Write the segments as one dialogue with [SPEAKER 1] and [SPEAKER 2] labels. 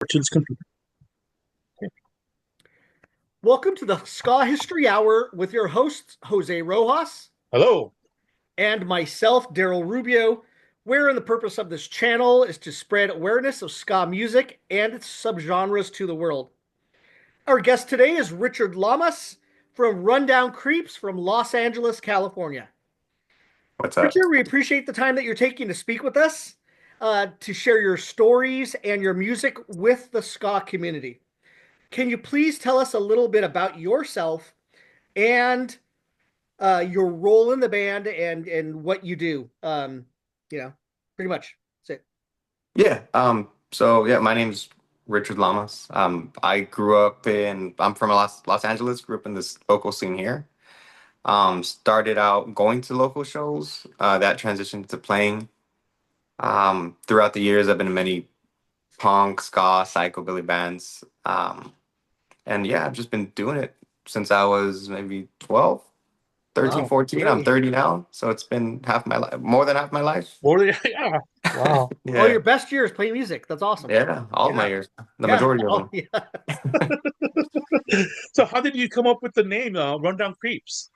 [SPEAKER 1] to this computer.
[SPEAKER 2] Welcome to the Ska History Hour with your hosts, Jose Rojas
[SPEAKER 1] Hello.
[SPEAKER 2] and myself, Daryl Rubio, wherein the purpose of this channel is to spread awareness of ska music and its subgenres to the world. Our guest today is Richrd Lamas from Rundown Kreeps from Los Angeles, California.
[SPEAKER 3] What's up?
[SPEAKER 2] Richrd, we appreciate the time that you're taking to speak with us, to share your stories and your music with the ska community. Can you please tell us a little bit about yourself and your role in the band and what you do? Pretty much. That's it.
[SPEAKER 3] Yeah. So my name's Richrd Lamas. I'm from Los Angeles, grew up in this local scene here. Started out going to local shows, that transitioned to playing. Throughout the years, I've been in many punk, ska, psychobilly bands. And yeah, I've just been doing it since I was maybe 12, 13,
[SPEAKER 2] Wow.
[SPEAKER 3] 14. I'm 30 now. So it's been half my life, more than half my life.
[SPEAKER 1] More than, yeah. Wow.
[SPEAKER 2] Well,
[SPEAKER 3] Yeah.
[SPEAKER 2] your best years playing music. That's awesome.
[SPEAKER 3] Yeah. All of my
[SPEAKER 2] Yeah.
[SPEAKER 3] years, the
[SPEAKER 2] Yeah.
[SPEAKER 3] majority of
[SPEAKER 2] Oh,
[SPEAKER 3] them.
[SPEAKER 2] yeah.
[SPEAKER 1] So how did you come up with the name Rundown Kreeps?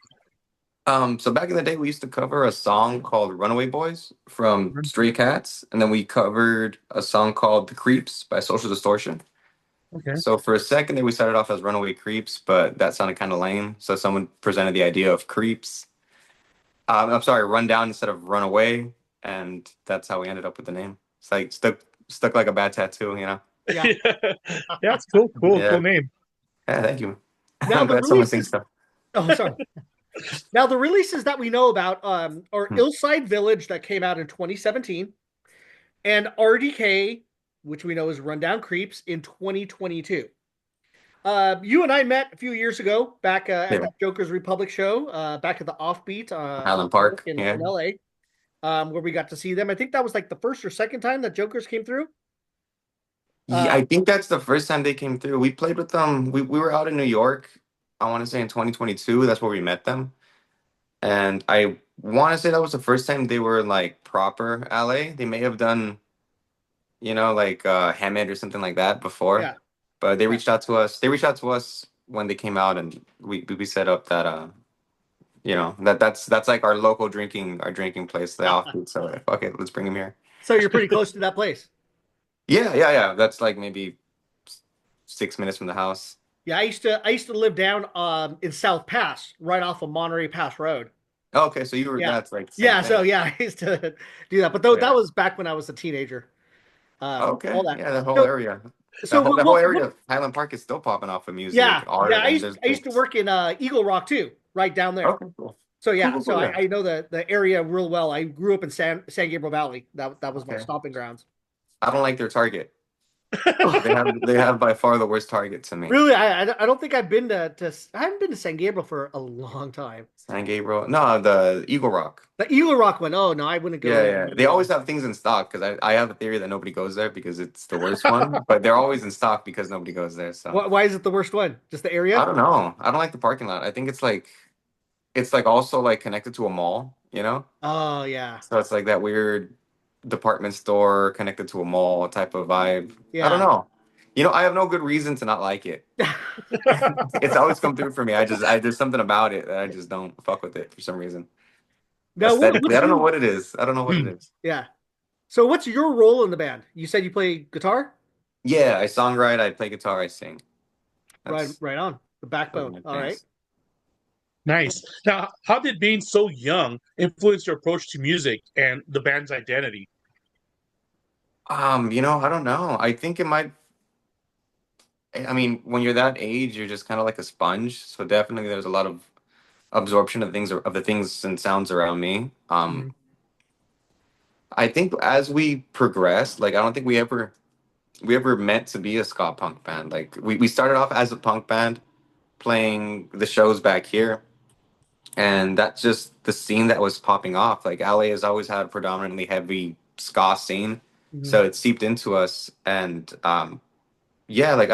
[SPEAKER 3] So back in the day, we used to cover a song called "Runaway Boys" from Stray Cats, and then we covered a song called "The Creeps" by Social Distortion.
[SPEAKER 1] Okay.
[SPEAKER 3] So for a second there, we started off as "Runaway Creeps," but that sounded kind of lame. So someone presented the idea of "Creeps." I'm sorry, "Run Down" instead of "Runaway," and that's how we ended up with the name. It's like stuck like a bad tattoo, you know.
[SPEAKER 2] Yeah.
[SPEAKER 1] Yeah, it's cool. Cool
[SPEAKER 3] Yeah.
[SPEAKER 1] name.
[SPEAKER 3] Yeah, thank you.
[SPEAKER 2] Now
[SPEAKER 3] I'm
[SPEAKER 2] the
[SPEAKER 3] glad someone thinks
[SPEAKER 2] releases.
[SPEAKER 3] so.
[SPEAKER 2] Oh, sorry. Now the releases that we know about are
[SPEAKER 3] Hmm.
[SPEAKER 2] Illside Village that came out in 2017 and RDK, which we know is Rundown Creeps, in 2022. You and I met a few years ago back at
[SPEAKER 3] Yeah,
[SPEAKER 2] that Joker's Republic show, back at the Offbeat
[SPEAKER 3] Highland Park.
[SPEAKER 2] in
[SPEAKER 3] Yeah.
[SPEAKER 2] LA, where we got to see them. I think that was like the first or second time that Jokers came through.
[SPEAKER 3] Yeah, I think that's the first time they came through. We played with them. We were out in New York, I want to say in 2022. That's where we met them. And I want to say that was the first time they were like proper LA. They may have done, like Hammond or something like that before.
[SPEAKER 2] Yeah.
[SPEAKER 3] But they
[SPEAKER 2] Yeah.
[SPEAKER 3] reached out to us. They reached out to us when they came out, and we set up that that's like our drinking place, the offbeat. So like, okay, let's bring him here.
[SPEAKER 2] So you're pretty close to that place.
[SPEAKER 3] Yeah. That's like maybe 6 minutes from the house.
[SPEAKER 2] Yeah, I used to live down in South Pass, right off of Monterey Pass Road.
[SPEAKER 3] Oh, okay, so you were
[SPEAKER 2] Yeah.
[SPEAKER 3] that's like the same
[SPEAKER 2] Yeah, so
[SPEAKER 3] thing.
[SPEAKER 2] yeah, I used to do that. But though that
[SPEAKER 3] Yeah.
[SPEAKER 2] was back when I was a teenager. All
[SPEAKER 3] Okay.
[SPEAKER 2] that.
[SPEAKER 3] Yeah, that whole
[SPEAKER 2] So
[SPEAKER 3] area.
[SPEAKER 2] so
[SPEAKER 3] That whole area of Highland Park is still popping off of music,
[SPEAKER 2] yeah,
[SPEAKER 3] art,
[SPEAKER 2] I
[SPEAKER 3] and
[SPEAKER 2] used
[SPEAKER 3] there's
[SPEAKER 2] I used to
[SPEAKER 3] gigs.
[SPEAKER 2] work in Eagle Rock too, right down there.
[SPEAKER 3] Okay, cool.
[SPEAKER 2] So
[SPEAKER 3] Cool,
[SPEAKER 2] yeah,
[SPEAKER 3] cool,
[SPEAKER 2] so
[SPEAKER 3] cool, yeah.
[SPEAKER 2] I know the area real well. I grew up in San Gabriel Valley. That was my
[SPEAKER 3] Okay.
[SPEAKER 2] stomping grounds.
[SPEAKER 3] I don't like their Target. They have by far the worst Target to me.
[SPEAKER 2] Really, I don't think I've been to I haven't been to San Gabriel for a long time.
[SPEAKER 3] San Gabriel. No, the Eagle Rock.
[SPEAKER 2] The Eagle Rock one, oh no, I wouldn't go
[SPEAKER 3] Yeah,
[SPEAKER 2] there.
[SPEAKER 3] yeah. They always have things in stock because I have a theory that nobody goes there because it's the worst one, but they're always in stock because nobody goes there. So
[SPEAKER 2] Why is it the worst one? Just the
[SPEAKER 3] I
[SPEAKER 2] area?
[SPEAKER 3] don't know. I don't like the parking lot. I think it's like also like connected to a mall, you know?
[SPEAKER 2] Oh yeah,
[SPEAKER 3] So it's like that weird department store connected to a mall type of vibe. I don't
[SPEAKER 2] yeah.
[SPEAKER 3] know. I have no good reason to not like it. It's always come through for me. There's something about it that I just don't fuck with it for some reason.
[SPEAKER 2] Now,
[SPEAKER 3] Aesthetically,
[SPEAKER 2] what's
[SPEAKER 3] I don't know
[SPEAKER 2] your
[SPEAKER 3] what it is. I don't know what it is.
[SPEAKER 2] yeah? So what's your role in the band? You said you play guitar?
[SPEAKER 3] Yeah, I songwrite, I play guitar, I sing.
[SPEAKER 2] Right,
[SPEAKER 3] That's
[SPEAKER 2] right on. The
[SPEAKER 3] those are
[SPEAKER 2] backbone.
[SPEAKER 3] my
[SPEAKER 2] All right.
[SPEAKER 3] things.
[SPEAKER 1] Nice. Now, how did being so young influence your approach to music and the band's identity?
[SPEAKER 3] I don't know. I think it might. I mean, when you're that age, you're just kind of like a sponge. So definitely, there's a lot of absorption of the things and sounds around me.
[SPEAKER 2] Mhm.
[SPEAKER 3] I think as we progressed, like I don't think we ever meant to be a ska punk band. Like we started off as a punk band playing the shows back here, and that's just the scene that was popping off. Like LA has always had a predominantly heavy ska scene,
[SPEAKER 2] Mhm.
[SPEAKER 3] so it seeped into us. And yeah, like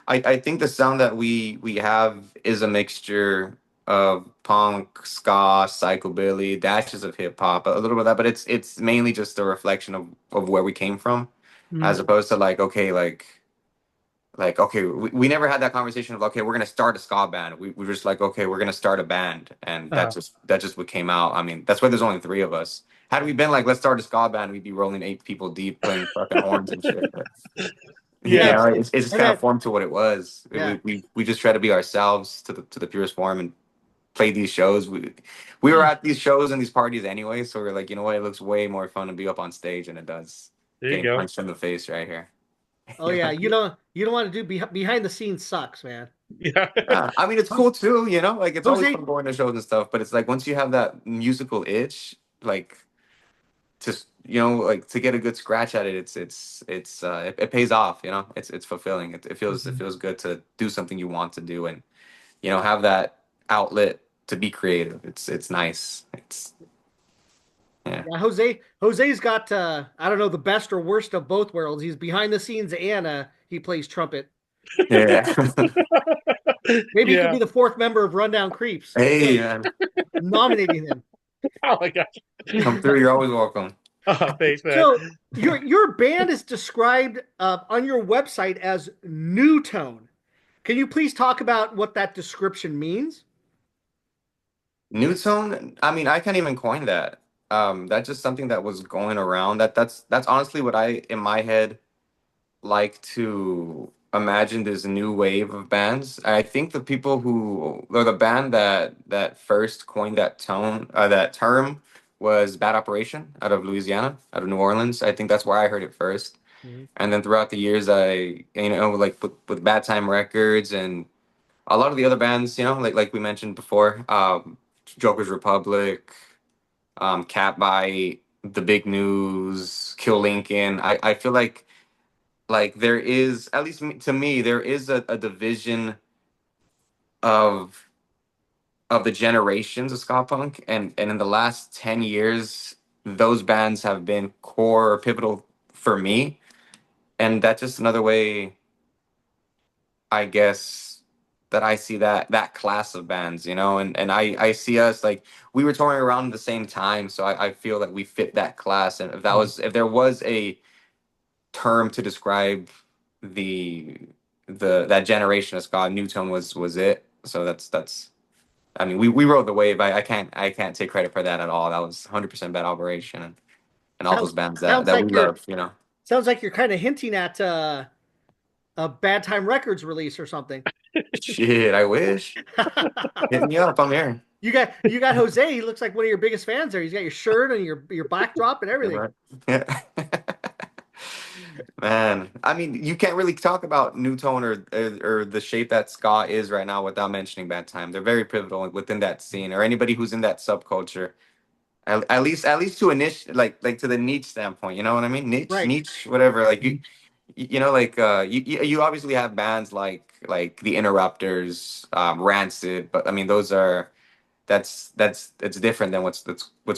[SPEAKER 3] I think the sound that we have is a mixture of punk, ska, psychobilly, dashes of hip hop, a little bit of that, but it's mainly just a reflection of where we came from, as
[SPEAKER 2] Mhm.
[SPEAKER 3] opposed to like, okay, like like okay, we never had that conversation of okay, we're gonna start a ska band. We were just like okay, we're gonna start a band, and
[SPEAKER 1] Uh,
[SPEAKER 3] that just what came out. I mean, that's why there's only three of us. Had we been like let's start a ska band, we'd be rolling eight people deep, playing fucking horns and shit. But,
[SPEAKER 1] yeah.
[SPEAKER 2] Yes,
[SPEAKER 3] it's just
[SPEAKER 2] and
[SPEAKER 3] kind of
[SPEAKER 2] then
[SPEAKER 3] formed to what it was.
[SPEAKER 2] yeah.
[SPEAKER 3] We just try to be ourselves to the purest form and play these shows. We were at these shows and these parties anyway, so we're like, you know what? It looks way more fun to be up on stage than it does
[SPEAKER 1] There you
[SPEAKER 3] getting
[SPEAKER 1] go.
[SPEAKER 3] punched in the face right here.
[SPEAKER 2] Oh yeah, you don't want to do behind the scenes sucks, man.
[SPEAKER 1] Yeah.
[SPEAKER 3] I mean, it's cool too, you know. Like it's always
[SPEAKER 2] Jose,
[SPEAKER 3] fun going to shows and stuff, but it's like once you have that musical itch, like just like to get a good scratch at it, it pays off. You know, it's fulfilling. It
[SPEAKER 1] Mhm.
[SPEAKER 3] feels good to do something you want to do and have that outlet to be creative. It's nice. It's yeah.
[SPEAKER 2] yeah, Jose's got I don't know the best or worst of both worlds. He's behind the scenes and he plays trumpet.
[SPEAKER 3] Yeah.
[SPEAKER 2] Maybe he could
[SPEAKER 1] Yeah.
[SPEAKER 2] be the fourth member of Rundown Creeps.
[SPEAKER 3] Hey,
[SPEAKER 2] Hey,
[SPEAKER 3] man,
[SPEAKER 2] nominating him.
[SPEAKER 1] Oh my gosh.
[SPEAKER 3] come through. You're always welcome.
[SPEAKER 1] Oh, thanks, man.
[SPEAKER 2] So your band is described on your website as new tone. Can you please talk about what that description means?
[SPEAKER 3] New tone. I mean, I can't even coin that. That's just something that was going around. That's honestly what I in my head like to imagine this new wave of bands. I think the people who or the band that first coined that term was Bad Operation out of Louisiana, out of New Orleans. I think that's where I heard it first.
[SPEAKER 2] Mhm.
[SPEAKER 3] And then throughout the years, like with Bad Time Records and a lot of the other bands, like we mentioned before, Joker's Republic, Catbite, The Big News, Kill Lincoln. I feel like there is, at least to me, there is a division of the generations of ska punk, and in the last 10 years, those bands have been core or pivotal for me, and that's just another way, I guess, that I see that class of bands, and I see us like we were touring around at the same time, so I feel like we fit that class, and if there was a term to describe the that generation of ska, Newtone was it. So that's I mean we rode the wave. I can't take credit for that at all. That was 100% Bad Operation and all those
[SPEAKER 2] Sounds
[SPEAKER 3] bands
[SPEAKER 2] sounds
[SPEAKER 3] that we
[SPEAKER 2] like you're
[SPEAKER 3] love.
[SPEAKER 2] sounds like you're kind of hinting at a Bad Time Records release or something.
[SPEAKER 3] Shit, I wish. Hit me up. I'm here.
[SPEAKER 2] You got Jose. He looks like one of your biggest fans there. He's got your shirt and your backdrop and
[SPEAKER 3] Yeah,
[SPEAKER 2] everything.
[SPEAKER 3] right. Yeah. Man, I mean, you can't really talk about new tone or the shape that ska is right now without mentioning Bad Time. They're very pivotal within that scene, or anybody who's in that subculture. At least to a niche, like to the niche standpoint, you know what I mean?
[SPEAKER 2] Right.
[SPEAKER 3] Niche, whatever. Like like you obviously have bands like the Interrupters, Rancid, but I mean those are that's it's different than what's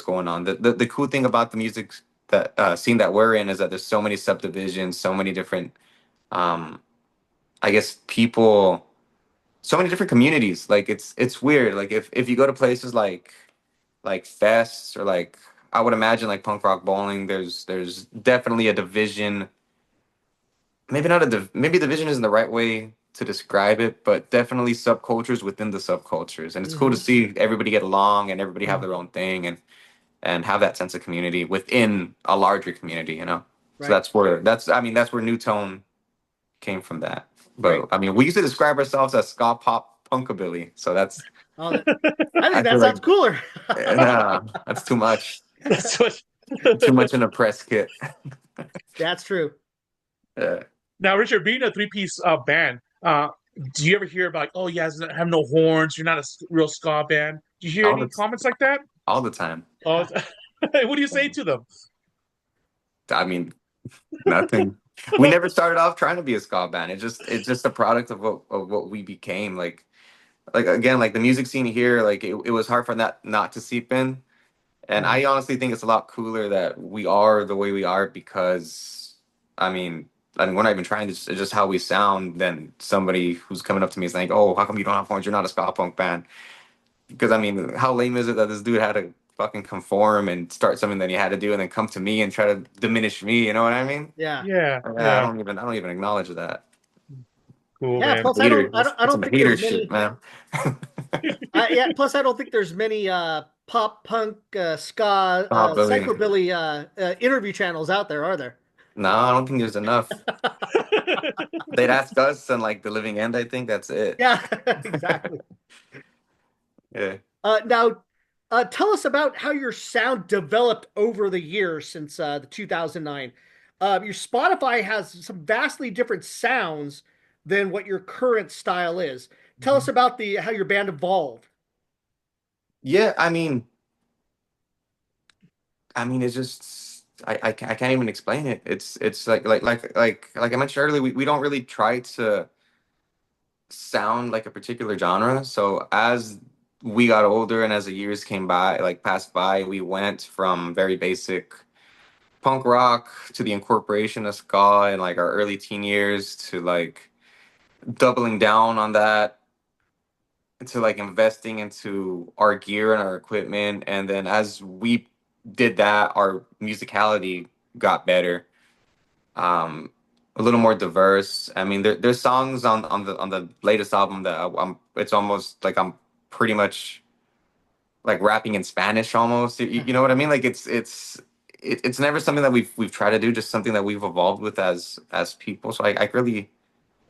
[SPEAKER 3] going on. The cool thing about the music that scene that we're in is that there's so many subdivisions, so many different um I guess people, so many different communities. Like it's weird. Like if you go to places like fests or like I would imagine like punk rock bowling, there's definitely a division. Maybe not maybe division isn't the right way to describe it, but definitely subcultures within the subcultures. And it's cool to
[SPEAKER 2] Hmm.
[SPEAKER 3] see everybody get along and everybody have their own thing and have that sense of community within a larger community. So
[SPEAKER 2] Right.
[SPEAKER 3] that's where New Tone came from that.
[SPEAKER 2] Right.
[SPEAKER 3] But I mean we used to describe ourselves as ska pop punkabilly. So
[SPEAKER 2] Oh, I think
[SPEAKER 3] I
[SPEAKER 2] that
[SPEAKER 3] feel like
[SPEAKER 2] sounds cooler.
[SPEAKER 3] nah, that's too much.
[SPEAKER 1] That's what.
[SPEAKER 3] Too much in a press kit.
[SPEAKER 2] That's true.
[SPEAKER 3] Yeah,
[SPEAKER 1] Now, Richard, being a three-piece band, do you ever hear about, oh, yeah, have no horns, you're not a real ska band? Do you hear
[SPEAKER 3] all
[SPEAKER 1] any
[SPEAKER 3] the
[SPEAKER 1] comments like that?
[SPEAKER 3] all the time.
[SPEAKER 1] Oh, what do you say to them?
[SPEAKER 3] I mean, nothing. We never started off trying to be a ska band. It's just a product of what we became. Like again, like the music scene here, like it was hard for that not to seep in. And I honestly think it's a lot cooler that we are the way we are because I mean, we're not even trying to it's just how we sound. Then somebody who's coming up to me is like, "Oh, how come you don't have horns? You're not a ska punk band." Because I mean, how lame is it that this dude had to fucking conform and start something that he had to do, and then come to me and try to diminish me? You know what I mean?
[SPEAKER 2] Yeah.
[SPEAKER 1] Yeah,
[SPEAKER 3] Yeah, I
[SPEAKER 1] yeah.
[SPEAKER 3] don't even acknowledge that.
[SPEAKER 1] cool,
[SPEAKER 2] Yeah.
[SPEAKER 1] man.
[SPEAKER 2] Plus,
[SPEAKER 3] Hater,
[SPEAKER 2] I
[SPEAKER 3] that's
[SPEAKER 2] don't
[SPEAKER 3] some
[SPEAKER 2] think there's
[SPEAKER 3] hater shit,
[SPEAKER 2] many.
[SPEAKER 3] man.
[SPEAKER 2] Yeah. Plus, I don't think there's many pop punk, ska,
[SPEAKER 3] Oh, Billy.
[SPEAKER 2] psychobilly interview channels out there, are there?
[SPEAKER 3] No, I don't think there's enough. They'd ask us and like the Living End. I think that's it.
[SPEAKER 2] Yeah. Exactly.
[SPEAKER 3] Yeah.
[SPEAKER 2] Now, tell us about how your sound developed over the years since the 2009. Your Spotify has some vastly different sounds than what your current style is. Tell us about the how your band evolved.
[SPEAKER 3] Yeah, I mean, it's just I can't even explain it. It's like I mentioned earlier, we don't really try to sound like a particular genre. So as we got older and as the years came by, like passed by, we went from very basic punk rock to the incorporation of ska in like our early teen years to like doubling down on that to like investing into our gear and our equipment. And then as we did that, our musicality got better, um, a little more diverse. I mean, there's songs on the latest album that I'm it's almost like I'm pretty much like rapping in Spanish almost. You know what I mean? Like it's never something that we've tried to do, just something that we've evolved with as people. So I really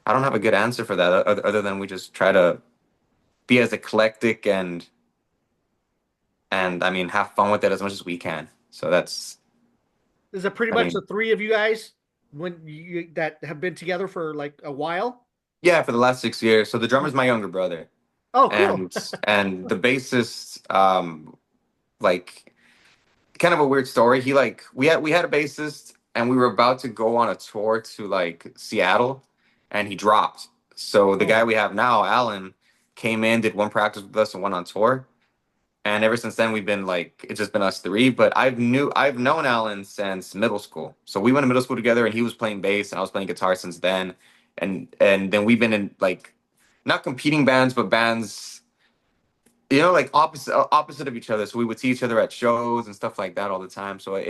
[SPEAKER 3] I don't have a good answer for that other than we just try to be as eclectic and I mean have fun with it as much as we can. So that's
[SPEAKER 2] Is it pretty
[SPEAKER 3] I
[SPEAKER 2] much
[SPEAKER 3] mean
[SPEAKER 2] the three of you guys when you that have been together for like a while?
[SPEAKER 3] yeah, for the last 6 years. So the drummer's my younger brother,
[SPEAKER 2] Oh, cool.
[SPEAKER 3] and the bassist, like kind of a weird story. He like we had a bassist and we were about to go on a tour to like Seattle, and he dropped. So the
[SPEAKER 2] Oh,
[SPEAKER 3] guy we have now, Alan, came in, did one practice with us, and went on tour. And ever since then, we've been like it's just been us three. But I've known Alan since middle school. So we went to middle school together, and he was playing bass, and I was playing guitar since then. And then we've been in like not competing bands, but bands, like opposite of each other. So we would see each other at shows and stuff like that all the time. So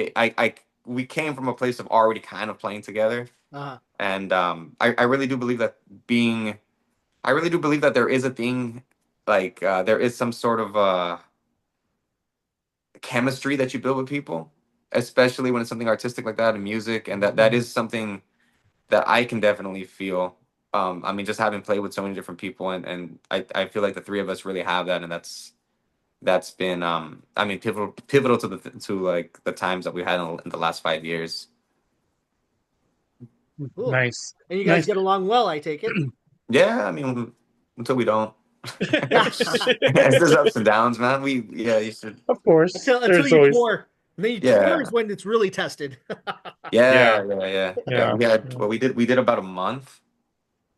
[SPEAKER 3] we came from a place of already kind of playing together.
[SPEAKER 2] uh,
[SPEAKER 3] And I really do believe that I really do believe that there is a thing like there is some sort of chemistry that you build with people, especially when it's something artistic like that in music, and that is something that I can definitely feel. I mean, just having played with so many different people, and I feel like the three of us really have that, and that's been I mean pivotal to like the times that we had in the last 5 years.
[SPEAKER 2] cool.
[SPEAKER 1] Nice,
[SPEAKER 2] And you guys
[SPEAKER 1] nice.
[SPEAKER 2] get along well, I take it.
[SPEAKER 3] Yeah, I mean until we don't.
[SPEAKER 2] Yeah.
[SPEAKER 3] There's ups and downs, man. You should.
[SPEAKER 1] Of course,
[SPEAKER 2] Until
[SPEAKER 1] there's
[SPEAKER 2] you
[SPEAKER 1] always,
[SPEAKER 2] tour. And then you tour is
[SPEAKER 3] Yeah,
[SPEAKER 2] when it's really tested.
[SPEAKER 1] yeah,
[SPEAKER 3] yeah.
[SPEAKER 1] yeah,
[SPEAKER 3] We had
[SPEAKER 1] yeah.
[SPEAKER 3] well, we did about a month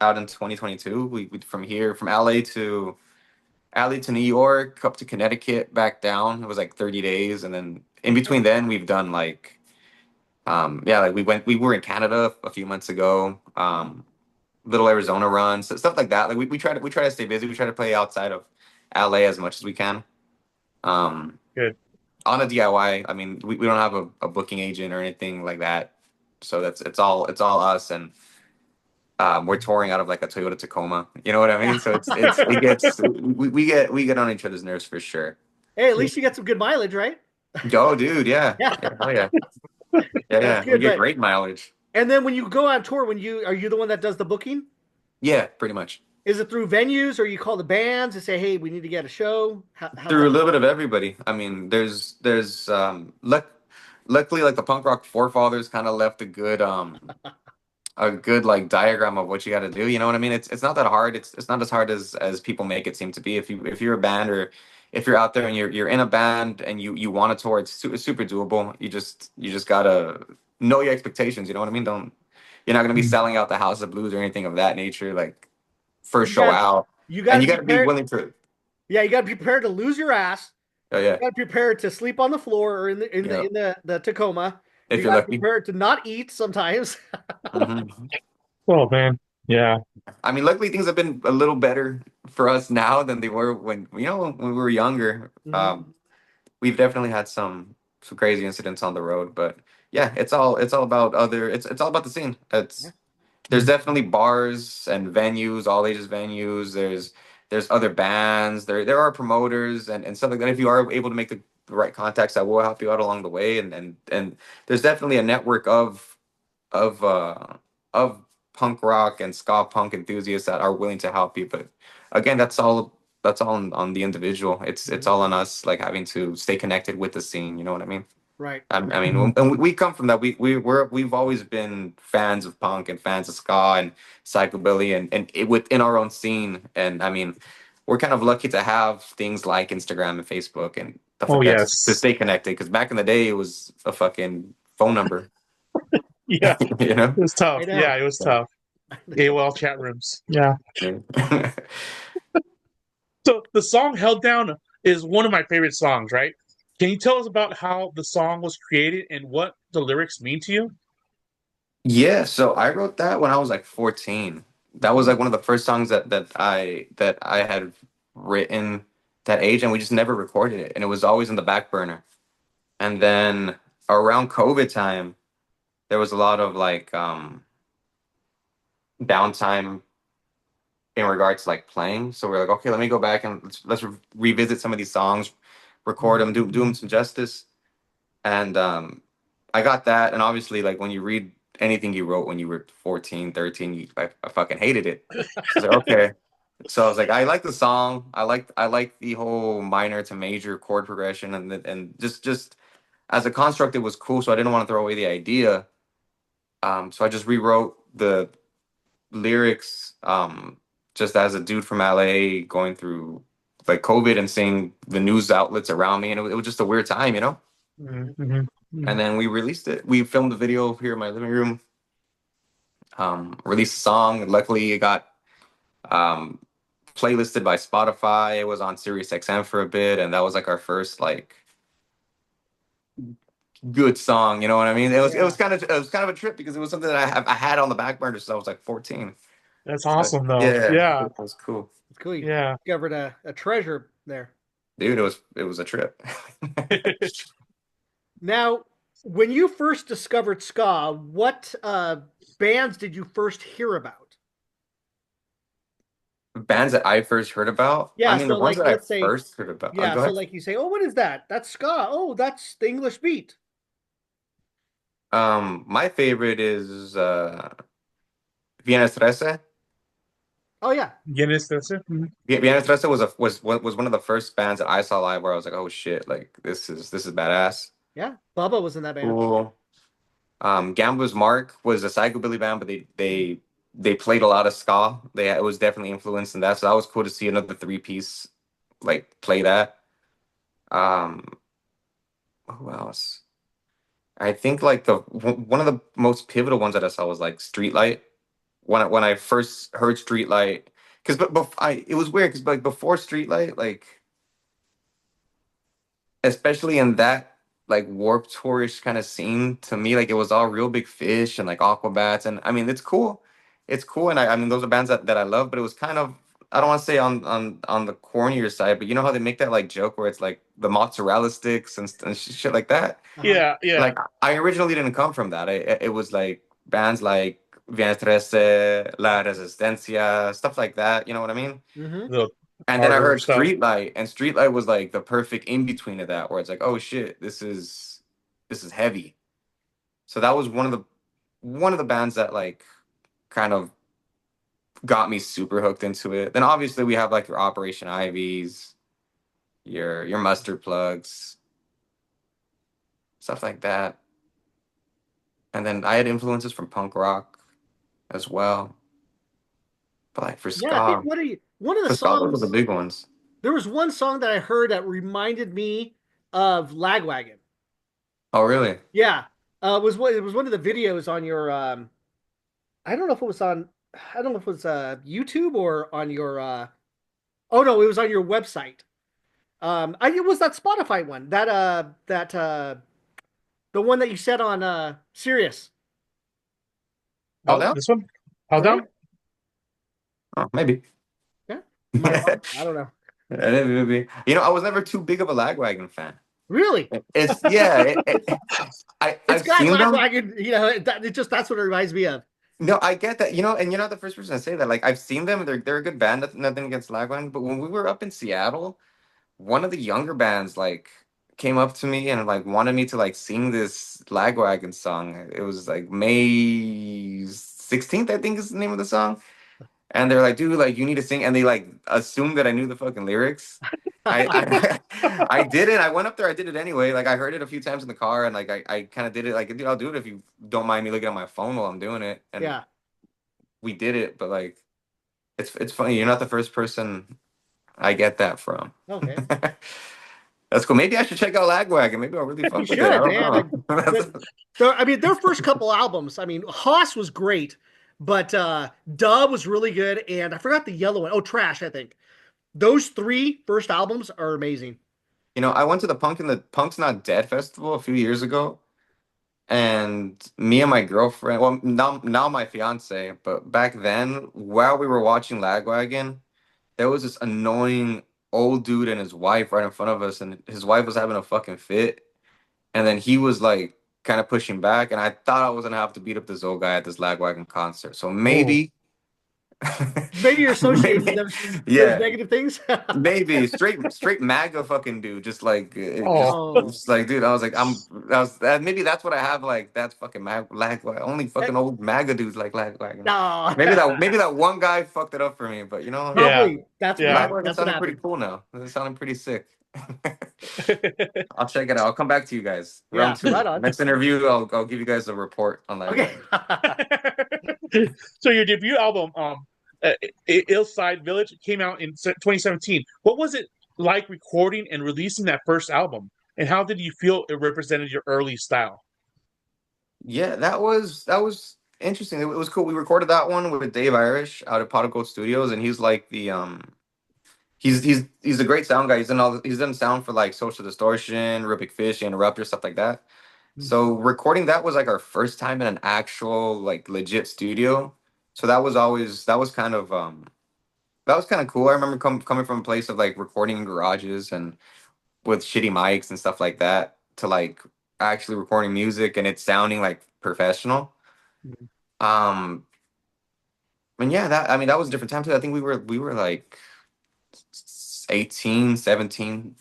[SPEAKER 3] out in 2022. We from LA to New York, up to Connecticut, back down. It was like 30 days, and then in between then we've done like yeah, like we were in Canada a few months ago. Little Arizona runs, stuff like that. Like we try to stay busy. We try to play outside of LA as much as we can. Um
[SPEAKER 1] Good.
[SPEAKER 3] on a DIY. I mean, we don't have a booking agent or anything like that. So it's all us, and we're touring out of like a Toyota Tacoma. You know what I
[SPEAKER 2] Yeah.
[SPEAKER 3] mean? So it gets we get on each other's nerves for sure.
[SPEAKER 2] Hey, at least you get some good mileage, right?
[SPEAKER 3] Oh, dude, yeah,
[SPEAKER 2] Yeah,
[SPEAKER 3] yeah, oh yeah, yeah,
[SPEAKER 2] that's
[SPEAKER 3] yeah. We
[SPEAKER 2] good.
[SPEAKER 3] get
[SPEAKER 2] But
[SPEAKER 3] great mileage.
[SPEAKER 2] and then when you go on tour, when you are you the one that does the booking?
[SPEAKER 3] Yeah, pretty much
[SPEAKER 2] Is it through venues or you call the bands and say, hey, we need to get a show? How's
[SPEAKER 3] through a
[SPEAKER 2] that?
[SPEAKER 3] little bit of everybody. I mean, there's luckily like the punk rock forefathers kind of left a good like diagram of what you got to do. You know what I mean? It's not that hard. It's not as hard as people make it seem to be. If you're a band, or if you're out there and you're in a band and you want to tour, it's super doable. You just gotta know your expectations. You know what I mean? Don't You're not gonna be selling out the House of Blues or anything of that nature. Like first
[SPEAKER 2] You
[SPEAKER 3] show
[SPEAKER 2] got
[SPEAKER 3] out,
[SPEAKER 2] you got
[SPEAKER 3] and
[SPEAKER 2] to
[SPEAKER 3] you
[SPEAKER 2] be
[SPEAKER 3] got to be
[SPEAKER 2] prepared.
[SPEAKER 3] willing to.
[SPEAKER 2] Yeah, you got to be prepared to lose your ass.
[SPEAKER 3] Oh
[SPEAKER 2] You
[SPEAKER 3] yeah,
[SPEAKER 2] got to be prepared to sleep on the floor or
[SPEAKER 3] yeah.
[SPEAKER 2] the Tacoma. You
[SPEAKER 3] If you're
[SPEAKER 2] got to be
[SPEAKER 3] lucky.
[SPEAKER 2] prepared to not eat sometimes.
[SPEAKER 3] hmm
[SPEAKER 1] Oh man, yeah.
[SPEAKER 3] I mean, luckily things have been a little better for us now than they were when when we were younger.
[SPEAKER 2] Mhm.
[SPEAKER 3] We've definitely had some crazy incidents on the road, but yeah, it's all about the scene.
[SPEAKER 2] Yeah.
[SPEAKER 3] there's definitely bars and venues, all ages venues. There's other bands. There are promoters and stuff like that. If you are able to make the right contacts, that will help you out along the way. And there's definitely a network of uh of punk rock and ska punk enthusiasts that are willing to help you. But again, that's all on the individual. It's
[SPEAKER 2] Mhm.
[SPEAKER 3] all on us, like having to stay connected with the scene. You know what I mean?
[SPEAKER 2] Right.
[SPEAKER 3] I mean,
[SPEAKER 1] Mhm.
[SPEAKER 3] and we come from that. We've always been fans of punk and fans of ska and psychobilly and within our own scene. And I mean, we're kind of lucky to have things like Instagram and Facebook and stuff
[SPEAKER 1] Oh
[SPEAKER 3] like that to
[SPEAKER 1] yes.
[SPEAKER 3] stay connected. Because back in the day, it was a fucking phone number,
[SPEAKER 1] Yeah,
[SPEAKER 3] you know.
[SPEAKER 1] it was
[SPEAKER 2] I
[SPEAKER 1] tough.
[SPEAKER 2] know.
[SPEAKER 1] Yeah, it was tough. AOL chat rooms. Yeah.
[SPEAKER 3] Yeah.
[SPEAKER 1] So the song "Held Down" is one of my favorite songs. Right? Can you tell us about how the song was created and what the lyrics mean to you?
[SPEAKER 3] Yeah, so I wrote that when I was like 14. That was like
[SPEAKER 2] Mhm.
[SPEAKER 3] one of the first songs that I had written that age, and we just never recorded it, and it was always in the back burner. And then around COVID time, there was a lot of like downtime in regards to like playing. So we're like, okay, let me go back and let's revisit some of these songs, record them, do them some justice. And I got that, and obviously, like when you read anything you wrote when you were 14, 13, I fucking hated it. So I was like, okay. So I was like, I like the song. I like the whole minor to major chord progression, and just as a construct, it was cool. So I didn't want to throw away the idea. So I just rewrote the lyrics, just as a dude from LA going through like COVID and seeing the news outlets around me, and it was just a weird time, you know.
[SPEAKER 1] Mm-hmm.
[SPEAKER 3] And then we released it. We filmed the video here in my living room. Released the song. And luckily, it got um, playlisted by Spotify. It was on Sirius XM for a bit, and that was like our first like good song. You know what I mean?
[SPEAKER 2] Yeah.
[SPEAKER 3] It was kind of a trip because it was something that I had on the back burner since I was like 14.
[SPEAKER 1] That's
[SPEAKER 3] So
[SPEAKER 1] awesome, though.
[SPEAKER 3] yeah,
[SPEAKER 1] Yeah,
[SPEAKER 3] it was cool,
[SPEAKER 2] It's cool. You
[SPEAKER 1] yeah.
[SPEAKER 2] discovered a treasure there.
[SPEAKER 3] dude. It was a trip.
[SPEAKER 2] Now, when you first discovered ska, what bands did you first hear about?
[SPEAKER 3] Bands that I first heard about. I
[SPEAKER 2] Yeah,
[SPEAKER 3] mean, the
[SPEAKER 2] so
[SPEAKER 3] ones
[SPEAKER 2] like
[SPEAKER 3] that I
[SPEAKER 2] let's say,
[SPEAKER 3] first heard about.
[SPEAKER 2] yeah,
[SPEAKER 3] Go
[SPEAKER 2] so
[SPEAKER 3] ahead.
[SPEAKER 2] like you say, oh, what is that? That's ska. Oh, that's the English beat.
[SPEAKER 3] My favorite is Vienna Stresse.
[SPEAKER 2] Oh yeah,
[SPEAKER 1] Guinness, that's it. Mhm.
[SPEAKER 3] Vienna Stresse was one of the first bands that I saw live where I was like, oh shit, like this is badass.
[SPEAKER 2] yeah. Bubba was in that band.
[SPEAKER 3] Cool. Gambler's Mark was a psychobilly band, but they played a lot of ska. It was definitely influenced in that, so that was cool to see another three piece like play that. Um, who else? I think like one of the most pivotal ones that I saw was like Streetlight. When I first heard Streetlight, because but I it was weird because like before Streetlight, like especially in that like Warped Tourish kind of scene, to me like it was all Real Big Fish and like Aquabats, and I mean it's cool, and I mean those are bands that I love, but it was kind of, I don't want to say on the cornier side, but you know how they make that like joke where it's like the mozzarella sticks and shit like that.
[SPEAKER 2] Uh-huh.
[SPEAKER 1] Yeah, yeah.
[SPEAKER 3] Like I originally didn't come from that. It was like bands like Viernes Trece, La Resistencia, stuff like that. You know what I mean?
[SPEAKER 2] Mm-hmm.
[SPEAKER 1] The
[SPEAKER 3] And then I
[SPEAKER 1] harder
[SPEAKER 3] heard
[SPEAKER 1] stuff.
[SPEAKER 3] Streetlight, and Streetlight was like the perfect in between of that, where it's like, oh shit, this is heavy. So that was one of the bands that like kind of got me super hooked into it. Then obviously we have like your Operation Ivies, your Mustard Plugs, stuff like that. And then I had influences from punk rock as well. But like
[SPEAKER 2] Yeah, I think one of the
[SPEAKER 3] for ska, those are the
[SPEAKER 2] songs.
[SPEAKER 3] big ones.
[SPEAKER 2] There was one song that I heard that reminded me of Lagwagon.
[SPEAKER 3] Oh really?
[SPEAKER 2] Yeah, it was one of the videos on your I don't know if it was on I don't know if it was YouTube or on your oh no, it was on your website. It was that Spotify one. That the one that you said on Sirius,
[SPEAKER 3] All
[SPEAKER 1] Oh,
[SPEAKER 3] down?
[SPEAKER 1] this one? How
[SPEAKER 2] right?
[SPEAKER 1] down?
[SPEAKER 3] Oh, maybe.
[SPEAKER 2] Yeah. Might have been. I don't know.
[SPEAKER 3] Maybe. You know, I was never too big of a Lagwagon fan.
[SPEAKER 2] Really?
[SPEAKER 3] It's yeah.
[SPEAKER 2] It's
[SPEAKER 3] I've
[SPEAKER 2] got
[SPEAKER 3] seen them.
[SPEAKER 2] Lagwagon, you know, it just that's what it reminds me of.
[SPEAKER 3] No, I get that, and you're not the first person to say that. Like I've seen them, they're a good band, nothing against Lagwagon, but when we were up in Seattle, one of the younger bands like came up to me and like wanted me to like sing this Lagwagon song. It was like May 16th, I think is the name of the song. And they're like, dude, like you need to sing, and they like assumed that I knew the fucking lyrics. I didn't. I went up there, I did it anyway. Like I heard it a few times in the car, and like I kind of did it like, dude, I'll do it if you don't mind me looking at my phone while I'm doing it. And
[SPEAKER 2] Yeah.
[SPEAKER 3] we did it, but like it's funny. You're not the first person I get that from.
[SPEAKER 2] Okay.
[SPEAKER 3] That's cool. Maybe I should check out Lagwagon. Maybe I'll really
[SPEAKER 2] You
[SPEAKER 3] fuck with it. I
[SPEAKER 2] should,
[SPEAKER 3] don't
[SPEAKER 2] man.
[SPEAKER 3] know.
[SPEAKER 2] I mean, their first couple albums. I mean, Haas was great, but Dub was really good, and I forgot the yellow one. Oh, Trash, I think. Those three first albums are amazing.
[SPEAKER 3] I went to the Punk's Not Dead festival a few years ago, and me and my girlfriend, well, now my fiance, but back then, while we were watching Lagwagon, there was this annoying old dude and his wife right in front of us, and his wife was having a fucking fit, and then he was like kind of pushing back, and I thought I was gonna have to beat up this old guy at this Lagwagon concert. So
[SPEAKER 1] Oh,
[SPEAKER 3] maybe,
[SPEAKER 2] Maybe you're associating
[SPEAKER 3] maybe,
[SPEAKER 2] those
[SPEAKER 3] yeah,
[SPEAKER 2] negative things.
[SPEAKER 3] maybe straight MAGA fucking dude, just like
[SPEAKER 1] oh,
[SPEAKER 2] Oh,
[SPEAKER 3] just like dude. I was like, maybe that's what I have. Like that's fucking only
[SPEAKER 2] eh,
[SPEAKER 3] fucking old MAGA dudes like Lagwagon.
[SPEAKER 2] no,
[SPEAKER 3] Maybe that one guy fucked it up for me, but
[SPEAKER 1] yeah,
[SPEAKER 2] probably that's
[SPEAKER 1] yeah.
[SPEAKER 3] Lagwagon
[SPEAKER 2] that's what
[SPEAKER 3] sounding pretty
[SPEAKER 2] happened.
[SPEAKER 3] cool now. It's sounding pretty sick. I'll check it out. I'll come back to you guys. Round
[SPEAKER 2] Yeah, right
[SPEAKER 3] two.
[SPEAKER 2] on.
[SPEAKER 3] Next interview, I'll give you guys a report on
[SPEAKER 2] Okay.
[SPEAKER 3] Lagwagon.
[SPEAKER 1] So your debut album, Illside Village, came out in 2017. What was it like recording and releasing that first album, and how did you feel it represented your early style?
[SPEAKER 3] Yeah, that was interesting. It was cool. We recorded that one with Dave Irish out at Pot of Gold Studios, and he's like the he's a great sound guy. He's done sound for like Social Distortion, Rubik Fish, and Eruptor, stuff like that. So recording that was like our first time in an actual like legit studio. So that was kind of cool. I remember coming from a place of like recording in garages and with shitty mics and stuff like that to like actually recording music and it sounding like professional. Um, and yeah, that was a different time too. I think we were like 18, 17,